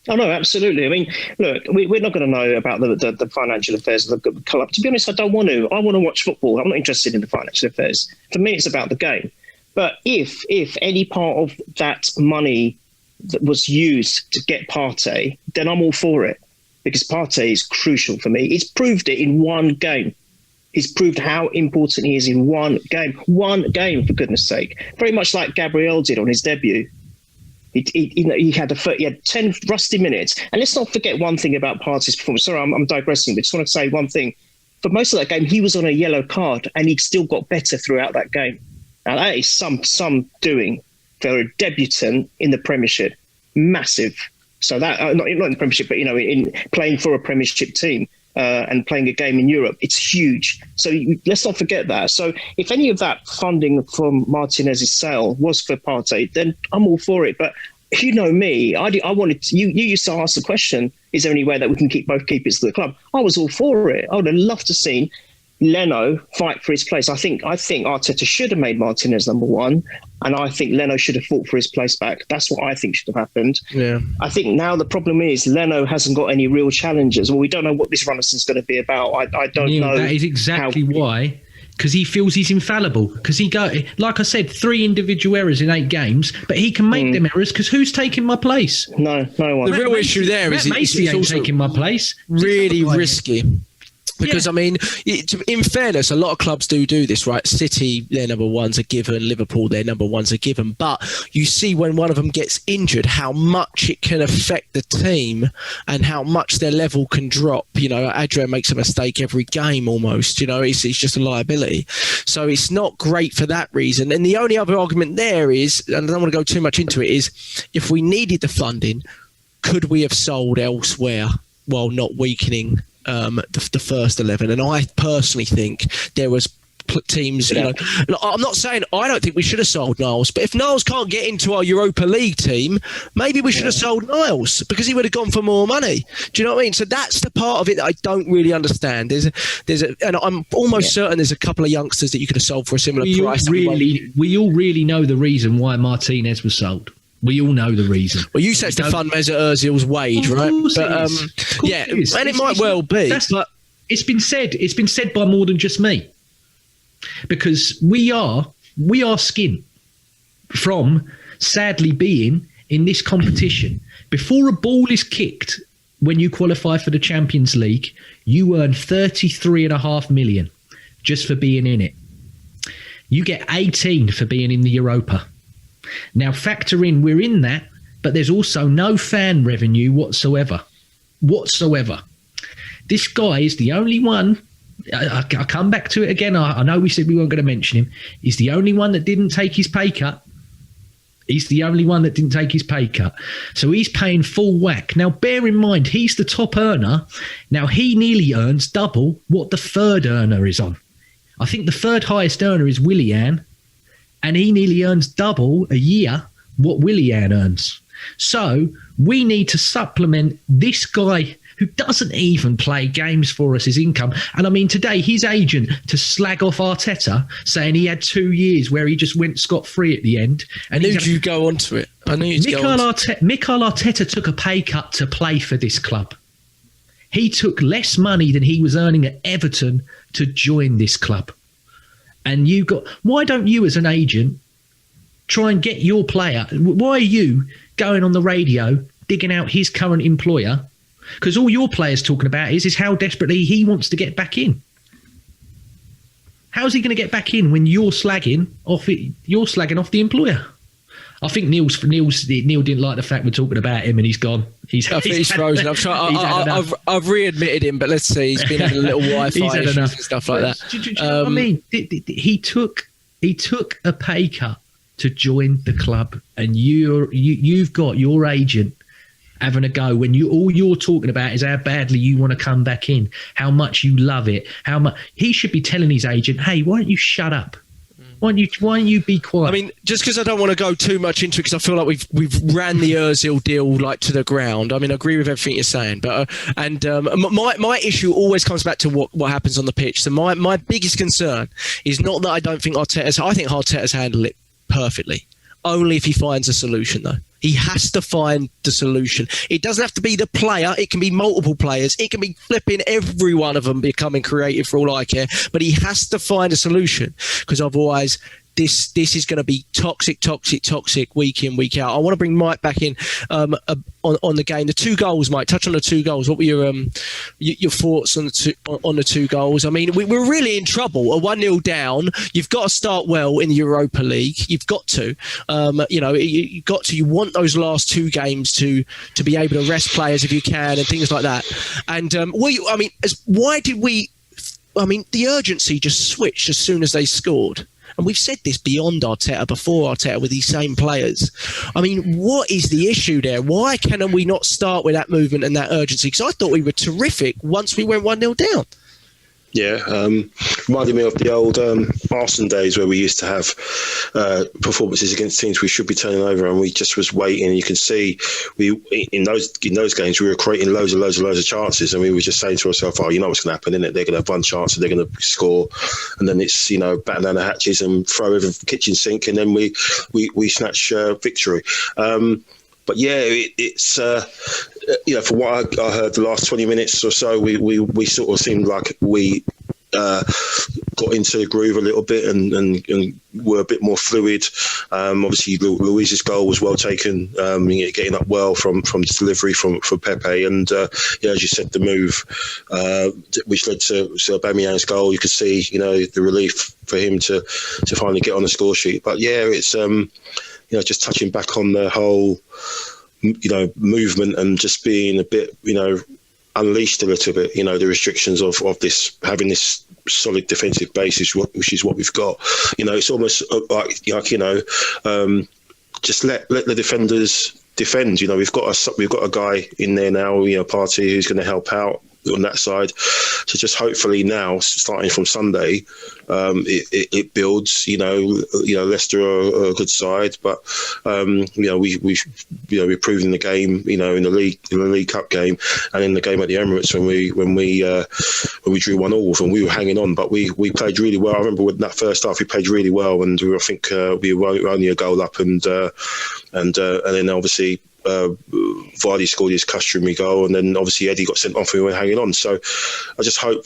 Oh, no, absolutely. I mean, look, we're not going to know about the financial affairs of the club. To be honest, I don't want to. I want to watch football. I'm not interested in the financial affairs. For me, it's about the game. But if any part of that money that was used to get Partey, then I'm all for it. Because Partey is crucial for me. He's proved it in one game. He's proved how important he is in one game. One game, for goodness sake. Very much like Gabriel did on his debut. He had 10 rusty minutes. And let's not forget one thing about Partey's performance. Sorry, I'm digressing, but just want to say one thing. For most of that game, he was on a yellow card and he still got better throughout that game. Now, that is some doing. for a debutant in the Premiership. Massive. So that not in the Premiership, but in playing for a Premiership team and playing a game in Europe, it's huge. So let's not forget that. So if any of that funding from Martinez's sale was for Partey, then I'm all for it. But you know me, I wanted to, you used to ask the question: is there any way that we can keep both keepers to the club? I was all for it. I would have loved to see Leno fight for his place. I think Arteta should have made Martinez number one, and I think Leno should have fought for his place back. That's what I think should have happened. Yeah. I think now the problem is Leno hasn't got any real challenges. Well, we don't know what this Renaissance is going to be about. I don't know. That is exactly why. Because he feels he's infallible. Because like I said, 3 individual errors in 8 games, but he can make them errors because who's taking my place? No one. The real issue there is Macy ain't taking my place. Really risky. Because, I mean, in fairness, a lot of clubs do this, right? City, their number ones are given. Liverpool, their number ones are given. But you see when one of them gets injured, how much it can affect the team and how much their level can drop. Adrian makes a mistake every game almost. It's just a liability. So it's not great for that reason. And the only other argument there is, and I don't want to go too much into it, is if we needed the funding, could we have sold elsewhere while not weakening the first 11? And I personally think there was teams, I'm not saying I don't think we should have sold Niles, but if Niles can't get into our Europa League team, maybe we should have sold Niles because he would have gone for more money. Do you know what I mean? So that's the part of it that I don't really understand. And I'm almost certain there's a couple of youngsters that you could have sold for a similar price. We all really know the reason why Martinez was sold. We all know the reason. Well, you said to fund Mesut Ozil's wage, right? But and it might well be. But it's been said. It's been said by more than just me, because we are skin from sadly being in this competition. Before a ball is kicked, when you qualify for the Champions League, you earn 33.5 million just for being in it. You get 18 for being in the Europa. Now, factor in, we're in that, but there's also no fan revenue whatsoever. This guy is the only one, I come back to it again, I know we said we weren't going to mention him, he's the only one that didn't take his pay cut. So he's paying full whack. Now, bear in mind, he's the top earner. Now, he nearly earns double what the third earner is on. I think the third highest earner is Willian, and he nearly earns double a year what Willian earns. So we need to supplement this guy who doesn't even play games for us, his income. And I mean, today, his agent to slag off Arteta, saying he had 2 years where he just went scot-free at the end. And you go on to it. I knew you'd go on to it. Mikel Arteta took a pay cut to play for this club. He took less money than he was earning at Everton to join this club. And why don't you as an agent try and get your player? Why are you going on the radio digging out his current employer? Because all your player's talking about is how desperately he wants to get back in. How's he going to get back in when you're slagging off the employer? I think Neil didn't like the fact we're talking about him, and he's gone. He's frozen. I've readmitted him, but let's see. He's been having a little Wi-Fi issues and stuff like that. Do you know what I mean? He took a pay cut to join the club, and you've got your agent having a go when all you're talking about is how badly you want to come back in, how much you love it, how much he should be telling his agent, hey, why don't you shut up? Why don't you be quiet? I mean, just because I don't want to go too much into it, because I feel like we've ran the Ozil deal like to the ground. I mean, I agree with everything you're saying, but my issue always comes back to what happens on the pitch. So my biggest concern is not that I don't think I think Arteta's handled it perfectly. Only if he finds a solution, though. He has to find the solution. It doesn't have to be the player. It can be multiple players. It can be flipping every one of them becoming creative for all I care. But he has to find a solution, because otherwise this is going to be toxic week in, week out. I want to bring Mike back in on the game. The 2 goals, Mike. Touch on the 2 goals. What were your thoughts on the 2 goals? I mean, we're really in trouble. A 1-0 down. You've got to start well in the Europa League. You've got to. You got to. You want those last 2 games to be able to rest players if you can and things like that. And why did we? I mean, the urgency just switched as soon as they scored. and we've said this beyond Arteta, before Arteta, with these same players. I mean, what is the issue there? Why can we not start with that movement and that urgency? Because I thought we were terrific once we went 1-0 down. Yeah, reminded me of the old Arsenal days where we used to have performances against teams we should be turning over, and we just was waiting. You can see in those games we were creating loads of chances, and we were just saying to ourselves, "Oh, you know what's going to happen, isn't it? They're going to have one chance, and they're going to score, and then it's batten down the hatches and throw over the kitchen sink, and then we snatch victory." But yeah, it's from what I heard the last 20 minutes or so, we sort of seemed like we got into the groove a little bit and were a bit more fluid. Obviously, Luiz's goal was well taken, getting up well from the delivery from Pepe, and as you said, the move which led to Aubameyang's goal. You could see the relief for him to finally get on the score sheet. But yeah, it's just touching back on the whole movement and just being a bit unleashed a little bit, the restrictions of this, having this solid defensive base, which is what we've got. It's almost like just let the defenders defend. We've got a guy in there now, Partey, who's going to help out on that side. So just hopefully now, starting from Sunday, it builds. Leicester are a good side, but we're proving the game. In the League Cup game and in the game at the Emirates when we drew 1-1 and we were hanging on, but we played really well. I remember with that first half we played really well, and I think we were only a goal up, and then obviously Vardy scored his customary goal, and then obviously Eddie got sent off and we were hanging on. So I just hope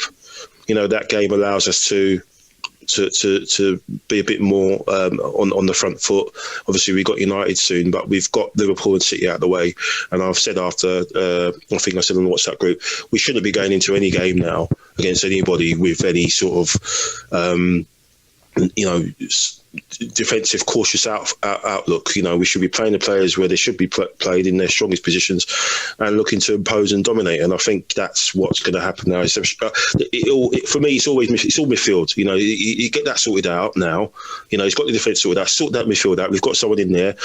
that game allows us to be a bit more on the front foot. Obviously we got United soon, but we've got Liverpool and City out of the way, and I've said after I think I said on the WhatsApp group, we shouldn't be going into any game now against anybody with any sort of defensive, cautious outlook. We should be playing the players where they should be played, in their strongest positions, and looking to impose and dominate. And I think that's what's going to happen now. For me, it's all midfield. You get that sorted out now. He's got the defence sorted out. Sort that midfield out. We've got someone in there.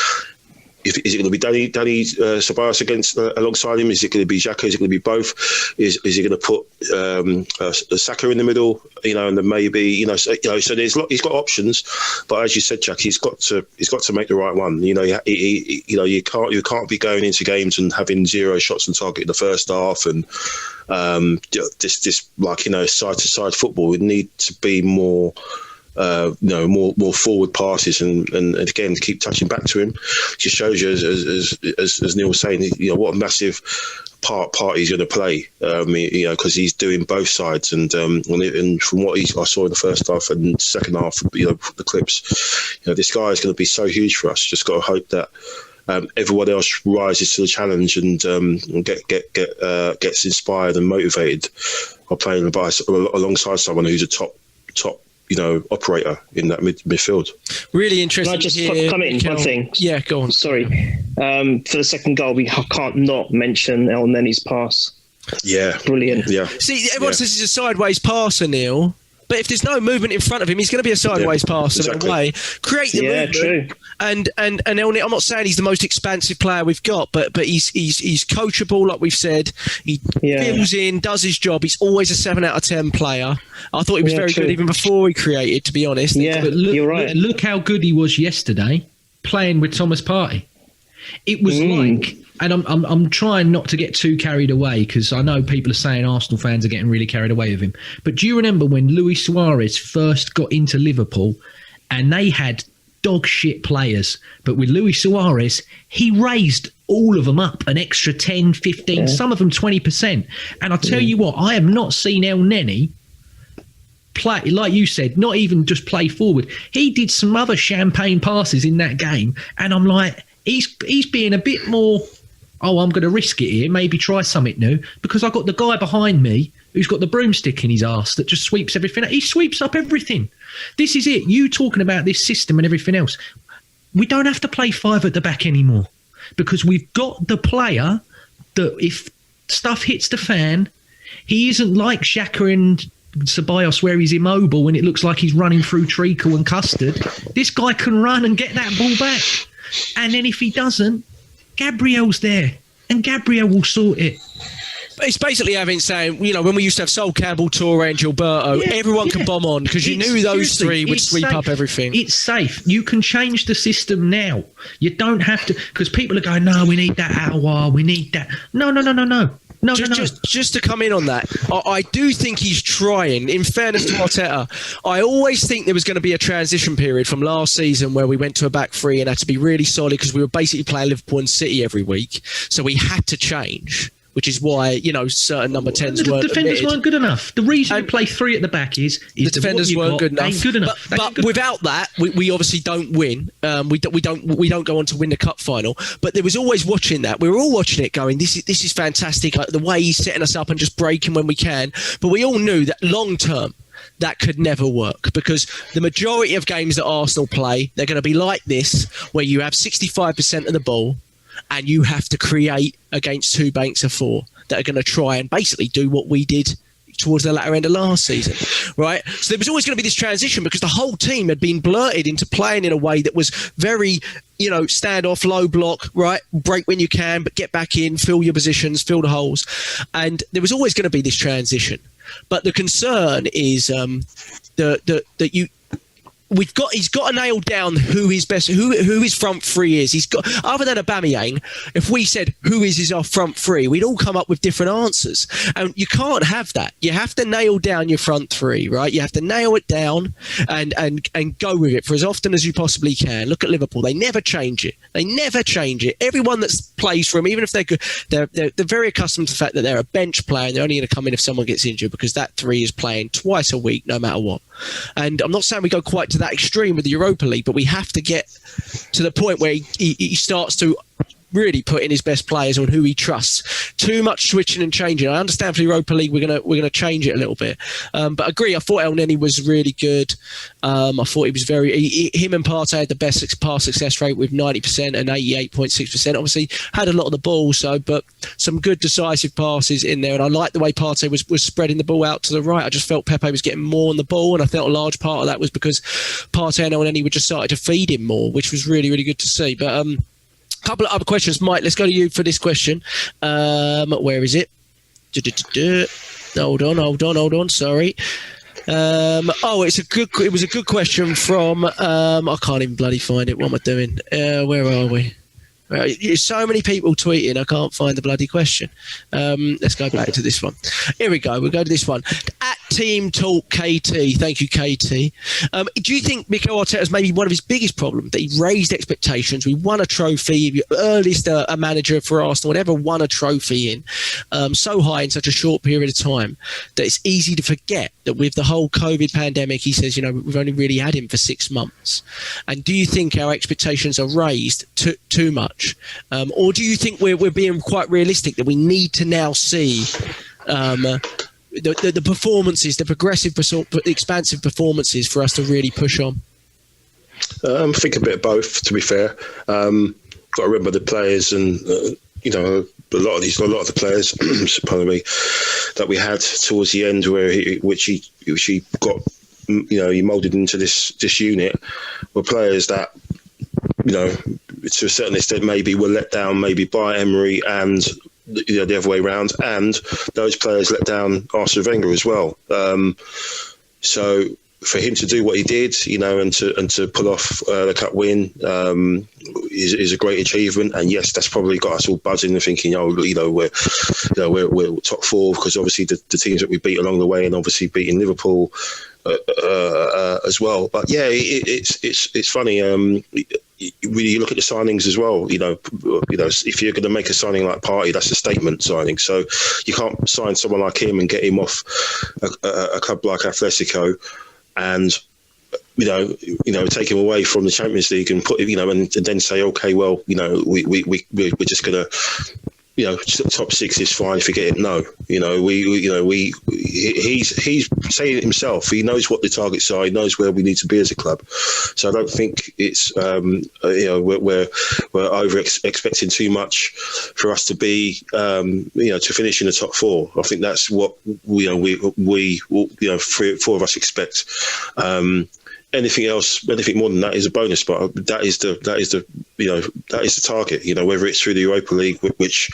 Is it going to be Danny Ceballos alongside him? Is it going to be Xhaka? Is it going to be both? Is he going to put Saka in the middle? And then maybe so he's got options. But as you said, Jack, he's got to make the right one. You can't be going into games and having 0 shots on target in the first half, and this side to side football. We need to be more. More forward passes, and again keep touching back to him. Just shows you, as Neil was saying, what a massive part he's going to play. Because he's doing both sides, and from what I saw in the first half and second half, the clips, this guy is going to be so huge for us. Just got to hope that everyone else rises to the challenge and gets inspired and motivated by playing alongside someone who's a top operator in that midfield. Really interesting. Can I just come in one thing? Yeah, go on. Sorry. For the second goal, we can't not mention Elneny's pass. Yeah. Brilliant. Yeah. See, everyone says he's a sideways passer, Neil. But if there's no movement in front of him, he's going to be a sideways passer in a way. Create the movement. True. And Elneny, I'm not saying he's the most expansive player we've got, but he's coachable, like we've said. He fills in, does his job. He's always a 7 out of 10 player. I thought he was very good even before he created, to be honest. Yeah, but you're right. Look how good he was yesterday playing with Thomas Partey. It was like, and I'm trying not to get too carried away, because I know people are saying Arsenal fans are getting really carried away with him. But do you remember when Luis Suarez first got into Liverpool and they had dog shit players, but with Luis Suarez, he raised all of them up an extra 10, 15, some of them 20%. And I'll tell you what, I have not seen Elneny play, like you said, not even just play forward. He did some other champagne passes in that game, and I'm like, he's being a bit more, I'm going to risk it here, maybe try something new, because I've got the guy behind me who's got the broomstick in his arse that just sweeps everything up. He sweeps up everything. This is it. You talking about this system and everything else. We don't have to play 5 at the back anymore, because we've got the player that if stuff hits the fan, he isn't like Xhaka and Ceballos where he's immobile and it looks like he's running through treacle and custard. This guy can run and get that ball back. And then if he doesn't, Gabriel's there and Gabriel will sort it. It's basically saying, when we used to have Sol Campbell, Toure and Gilberto, everyone can bomb on because you knew those three would sweep up everything. It's safe. You can change the system now. You don't have to, because people are going, no, we need that Aouar, we need that. No. Just to come in on that, I do think he's trying. In fairness to Arteta, I always think there was going to be a transition period from last season where we went to a back three and had to be really solid because we were basically playing Liverpool and City every week. So we had to change, which is why, certain number 10s weren't the defenders admitted. weren't good enough. The reason you play three at the back is the defenders weren't good enough. Ain't good enough. But without that, we obviously don't win. We don't go on to win the cup final. But there was always watching that. We were all watching it, going, this is fantastic. Like, the way he's setting us up and just breaking when we can. But we all knew that long term, that could never work because the majority of games that Arsenal play, they're going to be like this, where you have 65% of the ball and you have to create against two banks of four that are going to try and basically do what we did towards the latter end of last season, right? So there was always going to be this transition because the whole team had been blurted into playing in a way that was very, stand off, low block, right? Break when you can, but get back in, fill your positions, fill the holes. And there was always going to be this transition. But the concern is he's got to nail down who his front three is. He's got, other than Aubameyang, if we said who is our front three, we'd all come up with different answers. And you can't have that. You have to nail down your front three, right? You have to nail it down and go with it for as often as you possibly can. Look at Liverpool. They never change it. Everyone that plays for them, even if they're good, they're very accustomed to the fact that they're a bench player and they're only going to come in if someone gets injured because that three is playing twice a week, no matter what. And I'm not saying we go quite to that extreme with the Europa League, but we have to get to the point where he starts to really put in his best players on who he trusts. Too much switching and changing. I understand for the Europa League we're gonna change it a little bit, but I agree. I thought Elneny was really good. I thought he was him and Partey had the best pass success rate with 90% and 88.6%. Obviously had a lot of the ball, but some good decisive passes in there. And I liked the way Partey was spreading the ball out to the right. I just felt Pepe was getting more on the ball, and I felt a large part of that was because Partey and Elneny were just starting to feed him more, which was really, really good to see. But couple of other questions, Mike. Let's go to you for this question. Where is it? Hold on. Sorry. It was a good question from. I can't even bloody find it. What am I doing? Where are we? So many people tweeting, I can't find the bloody question. Let's go back to this one. Here we go. We'll go to this one. At Team Talk KT. Thank you, KT. Do you think Mikel Arteta's maybe one of his biggest problems, that he raised expectations? We won a trophy, earliest a manager for Arsenal ever won a trophy in so high in such a short period of time that it's easy to forget that with the whole COVID pandemic, he says, we've only really had him for 6 months. And do you think our expectations are raised too much? Or do you think we're being quite realistic that we need to now see the performances, the progressive, expansive performances for us to really push on? I think a bit of both, to be fair. Got to remember the players and, a lot of the players, pardon me, that we had towards the end which he got, he moulded into this unit were players that, to a certain extent, maybe were let down maybe by Emery and the other way around, and those players let down Arsene Wenger as well. So for him to do what he did, and to pull off the cup win is a great achievement. And yes, that's probably got us all buzzing and thinking, we're top four, because obviously the teams that we beat along the way, and obviously beating Liverpool as well. But yeah, it's funny. You look at the signings as well. If you're going to make a signing like Partey, that's a statement signing. So you can't sign someone like him and get him off a club like Atletico, and take him away from the Champions League and put and then say, okay, well, we're just going to top 6 is fine if you get it. No, he's saying it himself. He knows what the targets are. He knows where we need to be as a club. So I don't think it's we're over expecting too much for us to be to finish in the top 4. I think that's what we 4 of us expect. Anything more than that is a bonus, but that is the target. Whether it's through the Europa League, which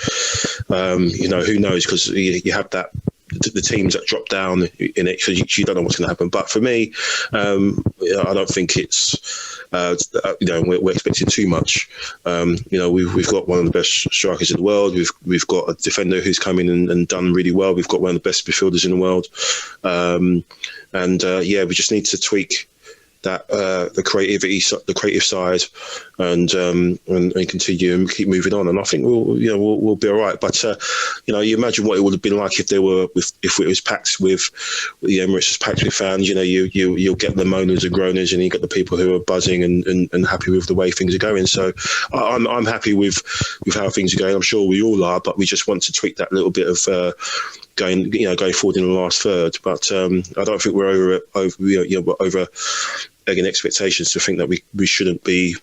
who knows, because you have that the teams that drop down in it, so you don't know what's going to happen. But for me, I don't think it's we're expecting too much. We've got one of the best strikers in the world. We've got a defender who's come in and done really well. We've got one of the best midfielders in the world, we just need to tweak that the creative side, and continue and keep moving on. And I think we'll be all right. But you imagine what it would have been like if it was packed with the Emirates was packed with fans. You'll get the moaners and groaners, and you get the people who are buzzing and happy with the way things are going. So I'm happy with how things are going. I'm sure we all are, but we just want to tweak that little bit of going forward in the last third. But I don't think we're over again expectations to think that we shouldn't be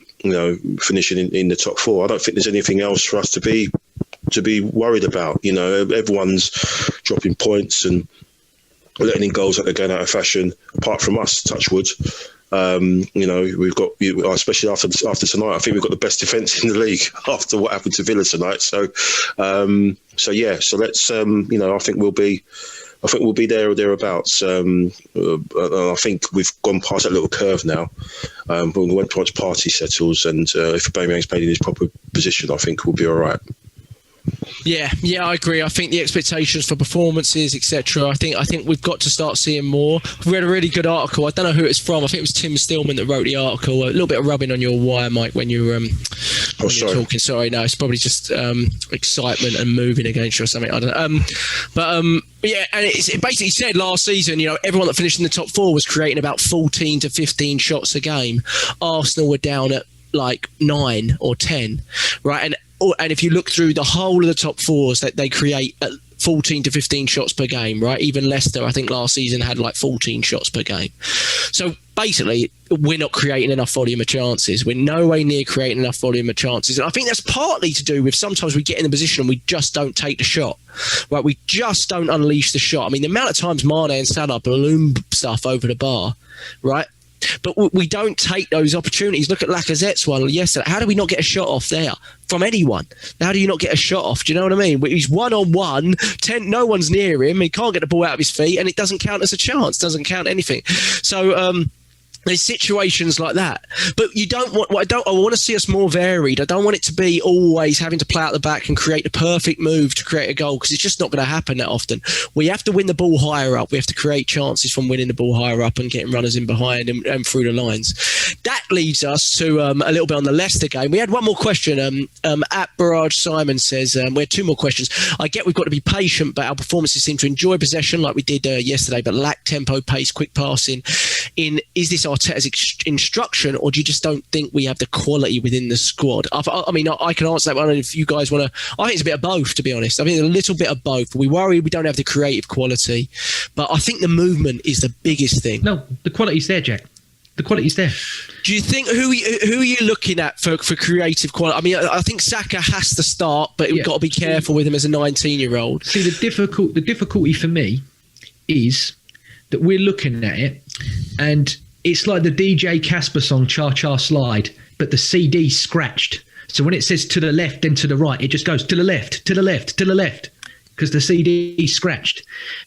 finishing in the top 4. I don't think there's anything else for us to be worried about. Everyone's dropping points and letting in goals that they're going out of fashion, apart from us, touch wood. We've got, especially after tonight, I think we've got the best defence in the league after what happened to Villa tonight. So let's I think we'll be there or thereabouts. I think we've gone past that little curve now. Once Partey settles, and if Aubameyang's played in his proper position, I think we'll be all right. Yeah, I agree. I think the expectations for performances, etc. I think we've got to start seeing more. We read a really good article. I don't know who it's from. I think it was Tim Stillman that wrote the article. A little bit of rubbing on your wire, Mike, when you're talking. Sorry, no, it's probably just excitement and moving against you or something. I don't know. Yeah, and it basically said last season, everyone that finished in the top 4 was creating about 14 to 15 shots a game. Arsenal were down at like 9 or 10, right? And if you look through the whole of the top 4s, that they create 14 to 15 shots per game, right? Even Leicester, I think last season had like 14 shots per game. So basically, we're not creating enough volume of chances. We're no way near creating enough volume of chances. And I think that's partly to do with sometimes we get in the position and we just don't take the shot, right? We just don't unleash the shot. I mean, the amount of times Mane and Salah balloon stuff over the bar, right? But we don't take those opportunities. Look at Lacazette's one yesterday. How do we not get a shot off there from anyone? How do you not get a shot off? Do you know what I mean? He's 1-on-1, no one's near him. He can't get the ball out of his feet, and it doesn't count as a chance. Doesn't count anything. So there's situations like that. But I want to see us more varied. I don't want it to be always having to play out the back and create the perfect move to create a goal, because it's just not going to happen that often. We have to win the ball higher up. We have to create chances from winning the ball higher up and getting runners in behind and through the lines. That leads us to a little bit on the Leicester game. We had one more question. At Barrage Simon says, we had 2 more questions. I get we've got to be patient, but our performances seem to enjoy possession like we did yesterday, but lack tempo, pace, quick passing. Is this Arteta's instruction, or do you just don't think we have the quality within the squad? I mean, I can answer that one if you guys want to. I think it's a bit of both, to be honest. I think a little bit of both. We worry we don't have the creative quality, but I think the movement is the biggest thing. No, the quality's there, Jack. The quality's there. Do you think who are you looking at for creative quality? I mean, I think Saka has to start, but we've got to be careful with him as a 19-year-old. See, the difficulty for me is that we're looking at it, and it's like the DJ Casper song Cha Cha Slide, but the CD's scratched. So when it says to the left, then to the right, it just goes to the left, to the left, to the left, because the CD's scratched.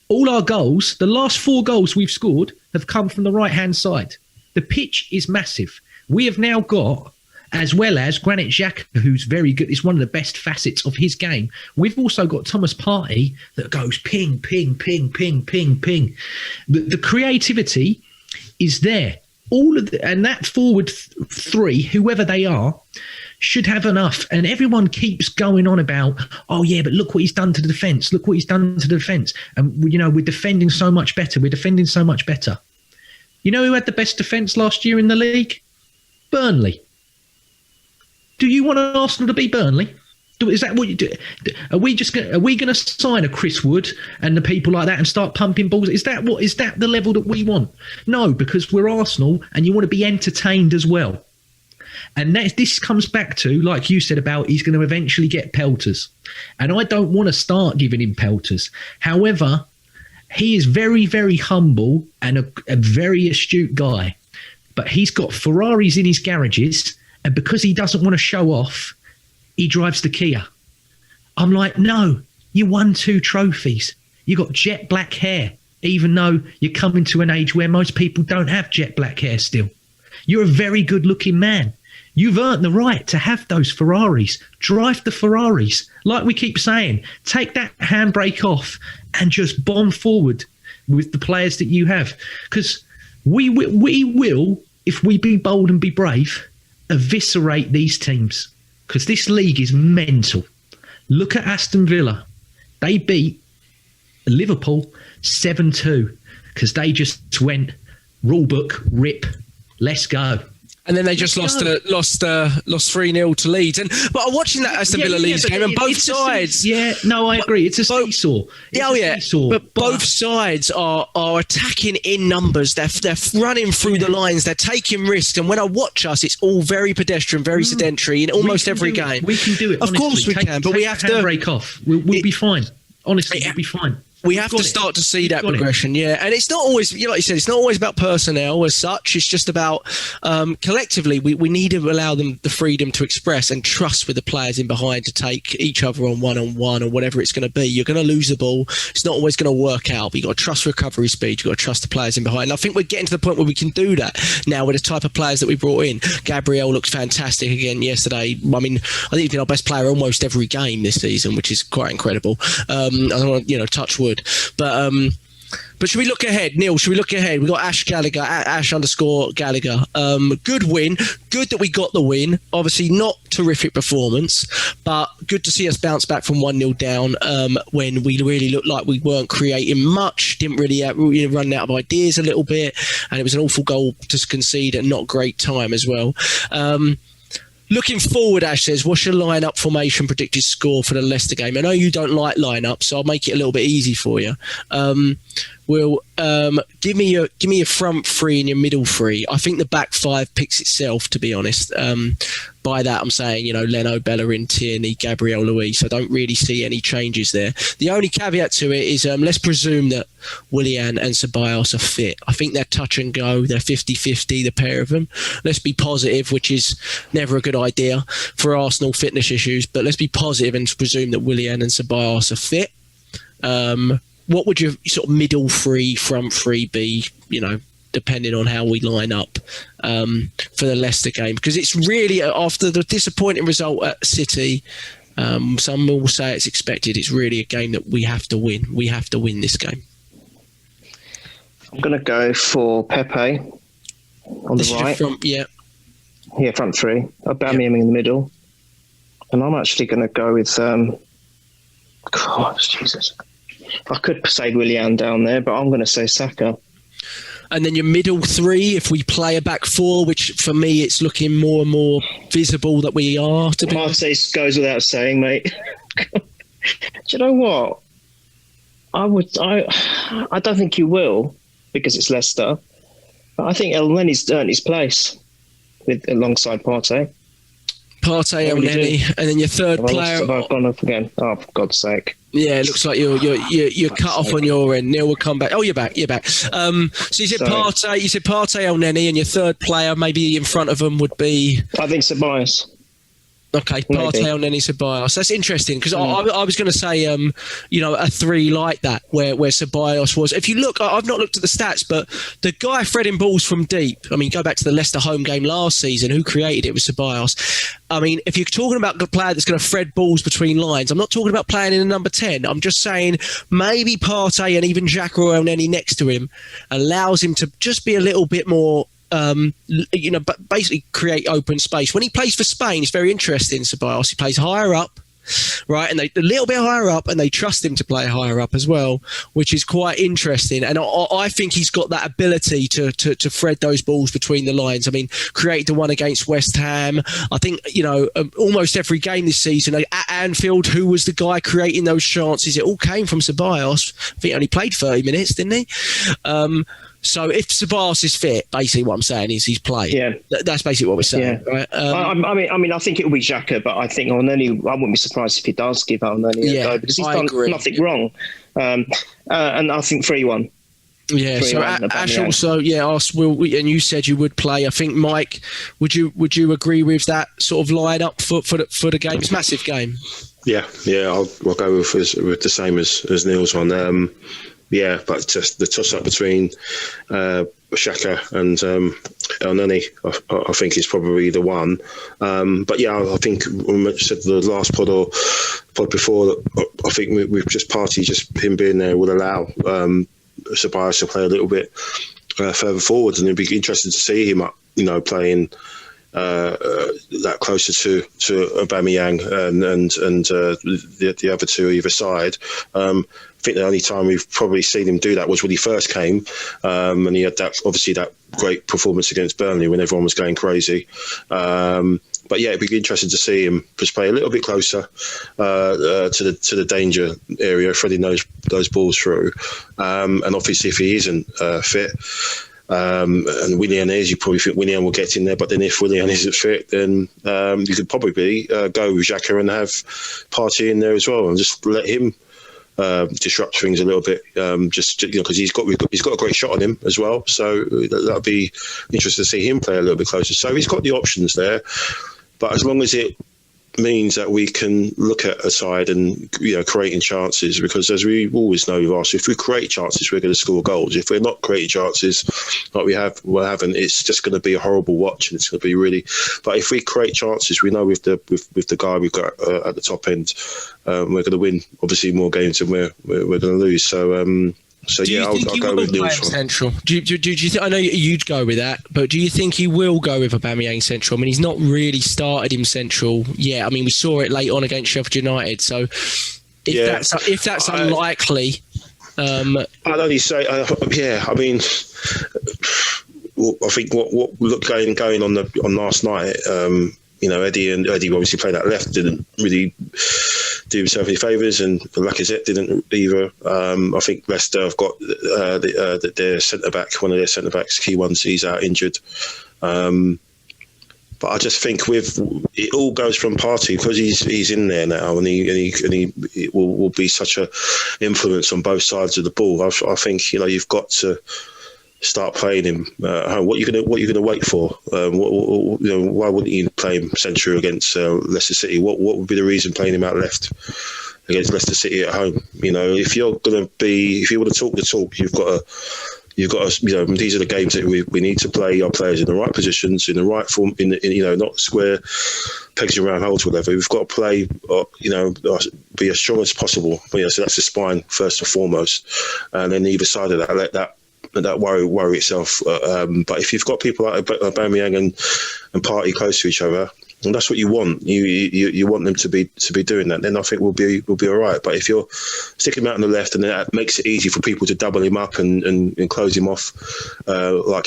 All our goals, the last 4 goals we've scored, have come from the right-hand side. The pitch is massive. We have now got, as well as Granit Xhaka, who's very good. It's one of the best facets of his game. We've also got Thomas Partey that goes ping, ping, ping, ping, ping, ping. The creativity is there. And that forward 3, whoever they are, should have enough. And everyone keeps going on about, oh yeah, but look what he's done to the defence. Look what he's done to the defence. And we're defending so much better. We're defending so much better. You know who had the best defence last year in the league? Burnley. Do you want Arsenal to beat Burnley? Is that what you do? Are we going to sign a Chris Wood and the people like that and start pumping balls? Is that the level that we want? No, because we're Arsenal and you want to be entertained as well. And this comes back to, like you said about he's going to eventually get pelters. And I don't want to start giving him pelters. However, he is very, very humble and a very astute guy. But he's got Ferraris in his garages, and because he doesn't want to show off, he drives the Kia. I'm like, no, you won 2 trophies. You got jet black hair, even though you're coming to an age where most people don't have jet black hair still. You're a very good looking man. You've earned the right to have those Ferraris. Drive the Ferraris. Like we keep saying, take that handbrake off and just bomb forward with the players that you have. Because we will, if we be bold and be brave, eviscerate these teams. Because this league is mental. Look at Aston Villa. They beat Liverpool 7-2 because they just went, rule book, rip, let's go. And then they just lost 3-0 to Leeds. But I'm watching that Aston Villa Leeds game, and both sides. I agree. It's a seesaw. Seesaw. But both sides are attacking in numbers. They're running through the lines. They're taking risks. And when I watch us, it's all very pedestrian, very sedentary in almost every game. We can do it. Of course we can, but we have to break off. We'll be fine. Honestly, we'll be fine. We have to start to see that progression, and it's not always, like you said, it's not always about personnel as such. It's just about collectively, we need to allow them the freedom to express and trust with the players in behind to take each other on one-on-one or whatever it's going to be. You're going to lose the ball. It's not always going to work out, but you've got to trust recovery speed. You've got to trust the players in behind. And I think we're getting to the point where we can do that now with the type of players that we brought in. Gabriel looks fantastic again yesterday. I mean, I think he's been our best player almost every game this season, which is quite incredible. I don't want to, touch wood. But should we look ahead, Neil? Should we look ahead? We've got Ash Gallagher, _Gallagher. Good win. Good that we got the win. Obviously not terrific performance, but good to see us bounce back from 1-0 down when we really looked like we weren't creating much, didn't really run out of ideas a little bit, and it was an awful goal to concede at not great time as well. Looking forward, Ash says, what's your lineup formation predicted score for the Leicester game? I know you don't like lineups, so I'll make it a little bit easy for you. Give me your front 3 and your middle 3. I think the back 5 picks itself, to be honest. By that, I'm saying, Leno, Bellerin, Tierney, Gabriel, Luiz. I don't really see any changes there. The only caveat to it is let's presume that Willian and Ceballos are fit. I think they're touch and go. They're 50-50, the pair of them. Let's be positive, which is never a good idea for Arsenal fitness issues, but let's be positive and presume that Willian and Ceballos are fit. What would your sort of middle 3, front 3 be, depending on how we line up for the Leicester game? Because it's really, after the disappointing result at City, some will say it's expected. It's really a game that we have to win. We have to win this game. I'm going to go for Pepe on the right. Front 3. Aubameyang in the middle. And I'm actually going to go with... Jesus. I could say Willian down there, but I'm going to say Saka. And then your middle 3, if we play a back 4, which for me it's looking more and more visible that we are. Partey goes without saying, mate. Do you know what? I don't think you will, because it's Leicester. But I think Elneny's earned his place alongside Partey. Elneny, and then your third player. I've gone off again. Oh, for God's sake! Yeah, it looks like you're cut off on your end. Neil will come back. Oh, you're back. So you said Partey. You said Partey, Elneny, and your third player maybe in front of them would be. I think Ceballos. Okay, Partey, Elneny, Ceballos. That's interesting because I was going to say, a 3 like that where Ceballos was. If you look, I've not looked at the stats, but the guy threading balls from deep. I mean, go back to the Leicester home game last season. Who created it was Ceballos. I mean, if you're talking about a player that's going to thread balls between lines, I'm not talking about playing in a number 10. I'm just saying maybe Partey and even Xhaka or Elneny next to him allows him to just be a little bit more. But basically create open space. When he plays for Spain, it's very interesting, Ceballos. He plays higher up. right? And they a little bit higher up, and they trust him to play higher up as well, which is quite interesting. And I think he's got that ability to thread those balls between the lines. I mean, create the one against West Ham. I think, almost every game this season at Anfield, who was the guy creating those chances? It all came from Ceballos. I think he only played 30 minutes, didn't he? So if Ceballos is fit, basically what I'm saying is he's playing. Yeah. That's basically what we're saying. Yeah. Right? I think it will be Xhaka, but I think Elneny, I wouldn't be surprised if he does give Elneny a go, because he's done nothing wrong. And I think 3-1. Yeah, so Ash also asked Will, and you said you would play. I think Mike, would you agree with that sort of lineup for the game? It's a massive game. Yeah, I'll go with the same as Neil's one. But just the toss up between Xhaka and Elneny, I think is probably the one. I think when I said the last pod before, I think we've just Partey, just him being there will allow Ceballos to play a little bit further forward, and it'd be interesting to see him playing that closer to Aubameyang and the other two either side. I think the only time we've probably seen him do that was when he first came, and he had that great performance against Burnley when everyone was going crazy. It'd be interesting to see him just play a little bit closer to the danger area, threading those balls through. And obviously, if he isn't fit, and Willian is, you probably think Willian will get in there. But then if Willian isn't fit, then you could probably go with Xhaka and have Partey in there as well, and just let him disrupt things a little bit, because he's got a great shot on him as well. So that'll be interesting to see him play a little bit closer. So he's got the options there, but as long as it means that we can look at a side and creating chances, because as we always know with us, if we create chances, we're going to score goals. If we're not creating chances like we haven't, it's just going to be a horrible watch, and it's going to be really. But if we create chances, we know with the guy we've got at the top end, we're going to win obviously more games than we're going to lose. I'll go with Neil Shah. Central. Do you think? I know you'd go with that, but do you think he will go with Aubameyang central? I mean, he's not really started him central yet. I mean, we saw it late on against Sheffield United. So if that's unlikely, I'd only say, I mean, I think what looked going on last night. Eddie obviously played that left, didn't really do himself any favours, and Lacazette didn't either. I think Leicester have got their centre-back, one of their centre-backs, key ones, he's out injured. But I just think it all goes from Partey, because he's in there now, and he will be such a influence on both sides of the ball. I think you've got to start playing him. What are you going to wait for? Why wouldn't you play him central against Leicester City? What would be the reason playing him out left against Leicester City at home? If you want to talk the talk, you've got to. These are the games that we need to play our players in the right positions, in the right form, in not square pegs around holes, whatever. We've got to play, be as strong as possible. So that's the spine first and foremost, and then either side of that, let that worry itself. But if you've got people like Aubameyang and Partey close to each other, and that's what you want. You want them to be doing that. Then I think we'll be all right. But if you're sticking him out on the left, and that makes it easy for people to double him up and close him off, like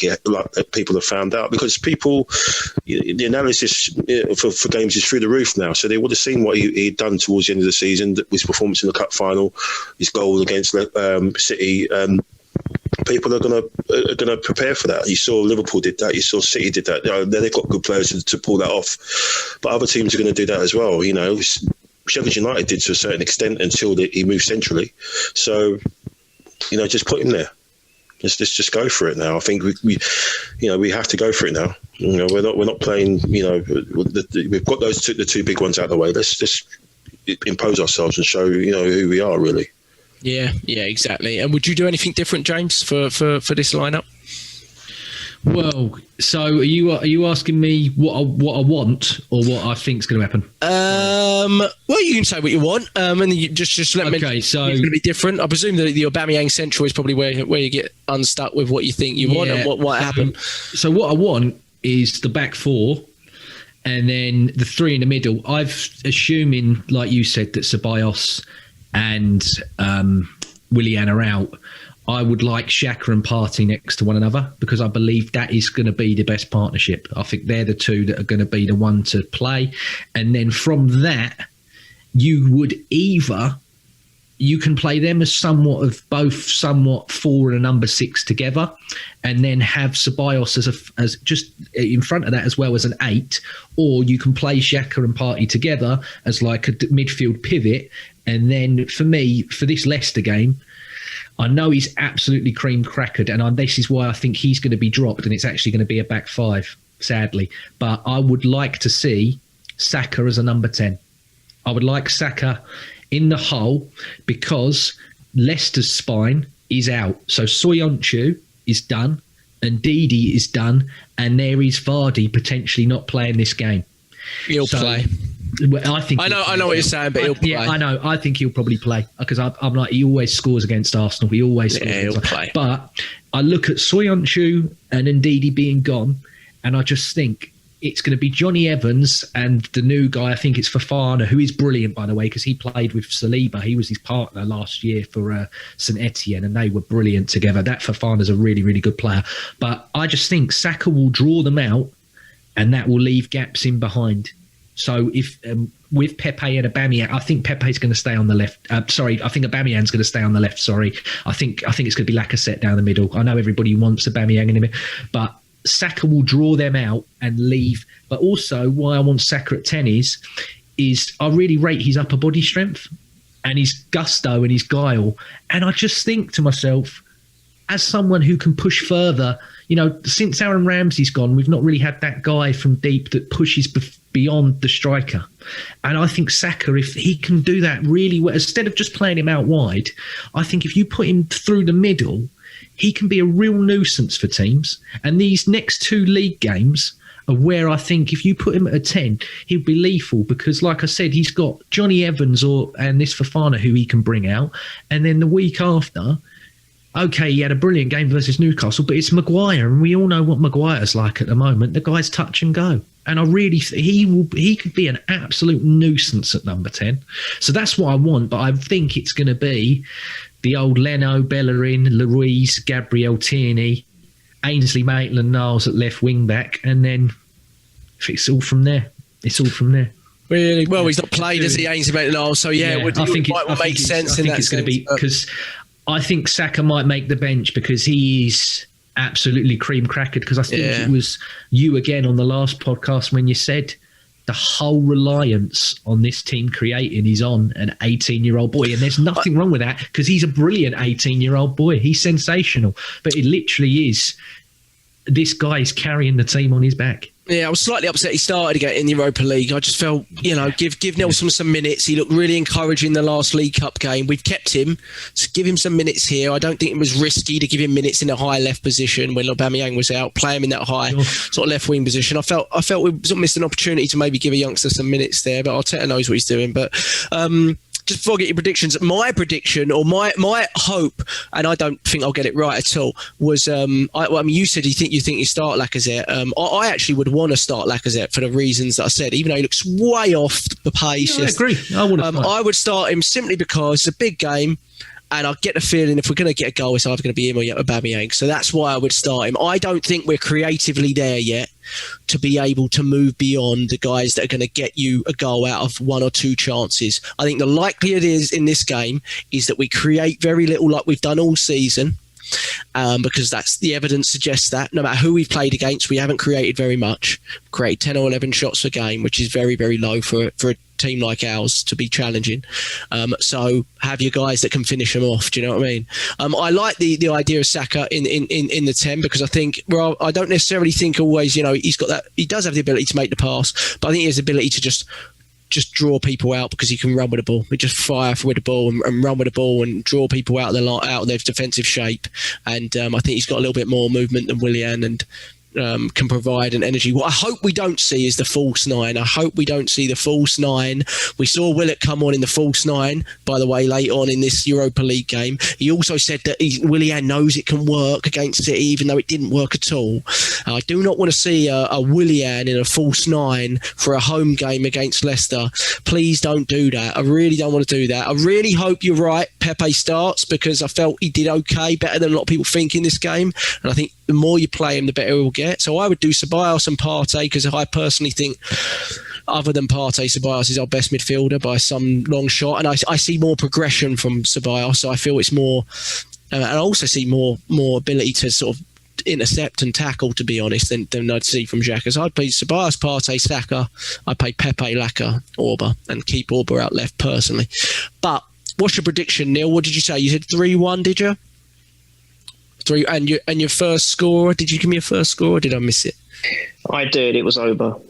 people have found out, because the analysis for games is through the roof now. So they would have seen what he'd done towards the end of the season, his performance in the cup final, his goal against City. People are going to prepare for that. You saw Liverpool did that. You saw City did that. They've got good players to pull that off. But other teams are going to do that as well. Sheffield United did to a certain extent until he moved centrally. So, just put him there. Let's just go for it now. I think we have to go for it now. We're not playing. We've got the two big ones out of the way. Let's just impose ourselves and show who we are really. Yeah, exactly. And would you do anything different, James, for this lineup? Well, so are you asking me what I want or what I think is going to happen? Well, you can say what you want, and then you just let me. Okay, so it's going to be different. I presume that the Aubameyang central is probably where you get unstuck with what you think you want and what happened. So what I want is the back four, And then the three in the middle, assuming, like you said, that Ceballos and Willian are out, I would like Xhaka and Partey next to one another, because I believe that is going to be the best partnership. I think they're the two that are going to be the one to play. And then from that, you can play them as somewhat 4 and a number 6 together, and then have Ceballos as just in front of that as well as an 8, or you can play Xhaka and Partey together as like a midfield pivot. And then for me, for this Leicester game, I know he's absolutely cream crackered, and this is why I think he's going to be dropped, and it's actually going to be a back 5, sadly. But I would like to see Saka as a number 10. I would like Saka in the hole, because Leicester's spine is out. So Soyuncu is done, and Didi is done, and there is Vardy potentially not playing this game. He'll play. I think I know what you're saying, but he'll play. Yeah, I know. I think he'll probably play, because I'm like, he always scores against Arsenal. He always scores. Yeah, he'll play. But I look at Soyuncu and Ndidi being gone, and I just think it's going to be Johnny Evans and the new guy, I think it's Fofana, who is brilliant, by the way, because he played with Saliba. He was his partner last year for St Etienne, and they were brilliant together. That Fofana's a really, really good player. But I just think Saka will draw them out, and that will leave gaps in behind. So if with Pepe and Aubameyang, I think Pepe's going to stay on the left. I think Aubameyang's going to stay on the left. I think it's going to be Lacazette down the middle. I know everybody wants Aubameyang in the middle, but Saka will draw them out and leave. But also, why I want Saka at 10 is I really rate his upper body strength and his gusto and his guile. And I just think to myself, as someone who can push further, since Aaron Ramsey's gone, we've not really had that guy from deep that pushes beyond the striker. And I think Saka, if he can do that really well, instead of just playing him out wide, I think if you put him through the middle, he can be a real nuisance for teams. And these next 2 league games are where I think if you put him at a 10, he'll be lethal, because like I said, he's got Johnny Evans and this Fofana who he can bring out. And then the week after, okay, he had a brilliant game versus Newcastle, but it's Maguire, and we all know what Maguire's like at the moment. The guy's touch and go. And I really he could be an absolute nuisance at number 10. So that's what I want, but I think it's going to be the old Leno, Bellerin, Luiz, Gabriel, Tierney, Ainsley, Maitland, Niles at left wing back, and then it's all from there. Really? Well, he's not played, has he, Ainsley, Maitland, Niles? So yeah, I think it makes sense. I think it's going to be, because I think Saka might make the bench, because he's absolutely cream crackered. Because I think it was you again on the last podcast when you said the whole reliance on this team creating is on an 18-year-old boy. And there's nothing wrong with that, because he's a brilliant 18-year-old boy. He's sensational. But it literally is, this guy is carrying the team on his back. Yeah, I was slightly upset he started again in the Europa League. I just felt, give Nelson some minutes. He looked really encouraging the last League Cup game. We've kept him, so give him some minutes here. I don't think it was risky to give him minutes in a high left position when Aubameyang was out. Play him in that high sort of left wing position. I felt we sort of missed an opportunity to maybe give a youngster some minutes there, but Arteta knows what he's doing. But just before I get your predictions, my prediction or my hope, and I don't think I'll get it right at all, was you said you think you start Lacazette. I actually would want to start Lacazette for the reasons that I said, even though he looks way off the pace. I agree. I would start him simply because it's a big game. And I get the feeling if we're going to get a goal, it's either going to be him or Aubameyang. So that's why I would start him. I don't think we're creatively there yet to be able to move beyond the guys that are going to get you a goal out of 1 or 2 chances. I think the likelihood is in this game is that we create very little, like we've done all season. Because that's the evidence suggests that no matter who we've played against, we haven't created very much. Create 10 or 11 shots per game, which is very, very low for a team like ours to be challenging. So have your guys that can finish them off. Do you know what I mean? I like the idea of Saka in the 10, because I think, well, I don't necessarily think always, he's got that. He does have the ability to make the pass, but I think he has the ability to just draw people out, because he can run with the ball. He just fire with the ball and run with the ball and draw people out of their defensive shape. And I think he's got a little bit more movement than Willian and can provide an energy. What I hope we don't see is the false nine. I hope we don't see the false nine. We saw Willett come on in the false nine, by the way, late on in this Europa League game. He also said that Willian knows it can work against City, even though it didn't work at all. I do not want to see a Willian in a false nine for a home game against Leicester. Please don't do that. I really don't want to do that. I really hope you're right, Pepe starts, because I felt he did okay, better than a lot of people think in this game. And I think the more you play him, the better he'll get. So I would do Ceballos and Partey, because I personally think, other than Partey, Ceballos is our best midfielder by some long shot. And I see more progression from Ceballos, so I feel it's more... and I also see more ability to sort of intercept and tackle, to be honest, than I'd see from Xhaka. So I'd play Ceballos, Partey, Saka. I'd play Pepe, Laca, Auba, and keep Auba out left personally. But what's your prediction, Neil? What did you say? You said 3-1, did you? 3, and your first scorer. Did you give me a first score, or did I miss it? I did. It was Auba.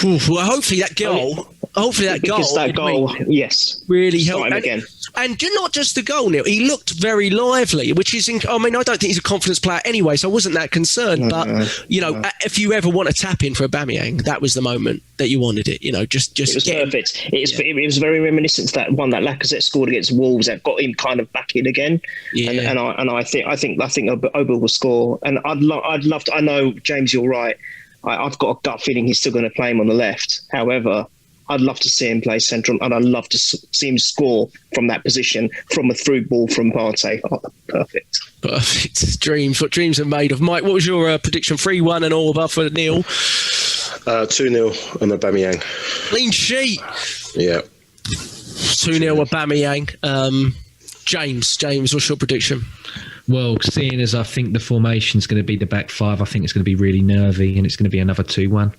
Well, hopefully that goal. Because that goal, yes, really helped him again. And not just the goal, Neil. He looked very lively, which is. I mean, I don't think he's a confidence player anyway, so I wasn't that concerned. If you ever want to tap in for Aubameyang, that was the moment that you wanted it. Just it was perfect. It was very reminiscent to that one that Lacazette scored against Wolves that got him kind of back in again. Yeah. And I think Auba will score. And I'd love to. I know, James, you're right. I've got a gut feeling he's still going to play him on the left. However, I'd love to see him play central, and I'd love to see him score from that position, from a through ball from Partey. Oh, perfect. Dreams. What dreams are made of. Mike, what was your prediction? 3-1 and Auba for Neil? 2-0 and Aubameyang. Clean sheet. Yeah. 2-0 Aubameyang. James, what's your prediction? Well, seeing as I think the formation's going to be the back five, I think it's going to be really nervy, and it's going to be another 2-1.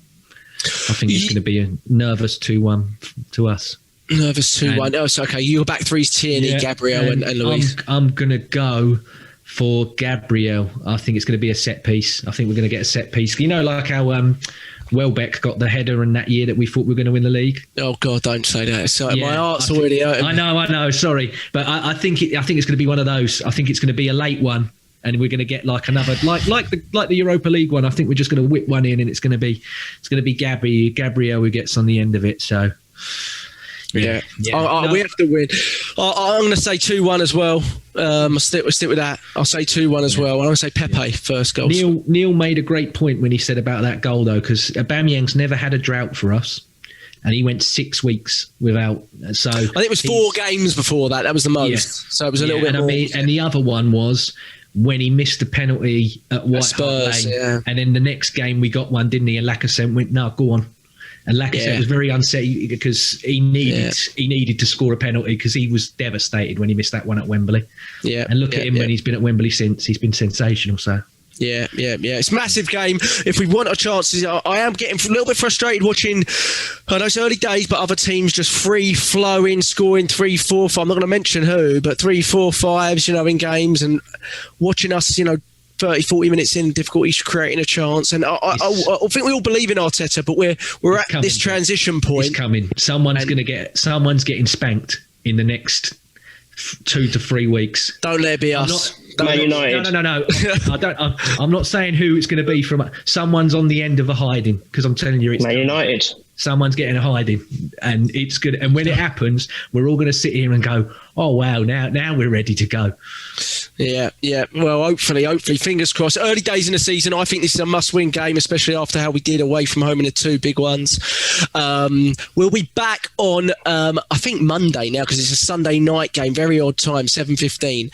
I think it's going to be a nervous 2-1 to us. Nervous 2-1. Oh, so okay. Your back three's Tierney, Gabriel, and Luiz. I'm going to go for Gabriel. I think it's going to be a set piece. I think we're going to get a set piece. Like how Welbeck got the header in that year that we thought we were going to win the league. Oh God, don't say that. So my heart's already hurting. I know. Sorry, but I think it's going to be one of those. I think it's going to be a late one, and we're going to get like another like the Europa League one. I think we're just going to whip one in, and it's going to be Gabriel who gets on the end of it. So. Yeah. We have to win. I'm going to say 2-1 as well. I'll stick with that. I'll say 2-1 as well. I'm going to say Pepe first goal. Neil made a great point when he said about that goal, though, because Aubameyang's never had a drought for us, and he went 6 weeks without. So I think it was 4 games before that. That was the most. Yeah. So it was a little bit more. And the other one was when he missed the penalty at White Hart Lane, and then the next game we got one, didn't he? And Lacazette went, "No, go on." And Lacazette was very upset because he needed to score a penalty because he was devastated when he missed that one at Wembley. Yeah, and look at him when he's been at Wembley since. He's been sensational. So. Yeah. It's a massive game. If we want our chances, I am getting a little bit frustrated watching. I know it's early days, but other teams just free flowing, scoring 3-4. I'm not going to mention who, but 3-4-5s, in games, and watching us, 30-40 minutes in, difficulties creating a chance. And I think we all believe in Arteta, but we're at this transition point. It's coming. Someone's getting spanked in the next 2 to 3 weeks. Don't let it be us. Man United. No. I'm not saying who it's going to be from. Someone's on the end of a hiding, because I'm telling you, it's Man United. Someone's getting a hiding, and it's good. And when it happens, we're all going to sit here and go, "Oh wow, now we're ready to go." Yeah. Well, hopefully, fingers crossed. Early days in the season, I think this is a must-win game, especially after how we did away from home in the 2 big ones. We'll be back on, I think Monday now, because it's a Sunday night game, very odd time, 7:15.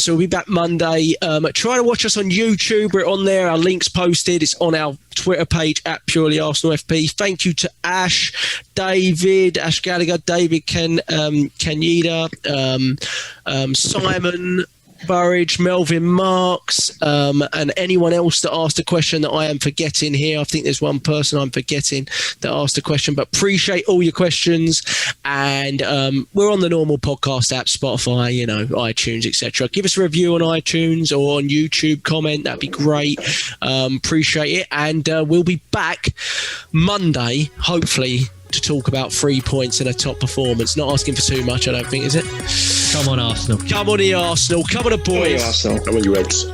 So we'll be back Monday. Try to watch us on YouTube. We're on there. Our link's posted. It's on our Twitter page at Purely Arsenal FP. Thank you to Ash Gallagher, David Kenyida, Simon Burridge, Melvin Marks, and anyone else that asked a question that I am forgetting here. I think there's one person I'm forgetting that asked a question, but appreciate all your questions. And we're on the normal podcast app, Spotify, iTunes, etc. Give us a review on iTunes or on YouTube, comment, that'd be great. Appreciate it. And we'll be back Monday, hopefully, to talk about 3 points and a top performance. Not asking for too much, I don't think, is it? Come on, Arsenal. Come on, the Arsenal. Come on, the boys. Come on, you Reds.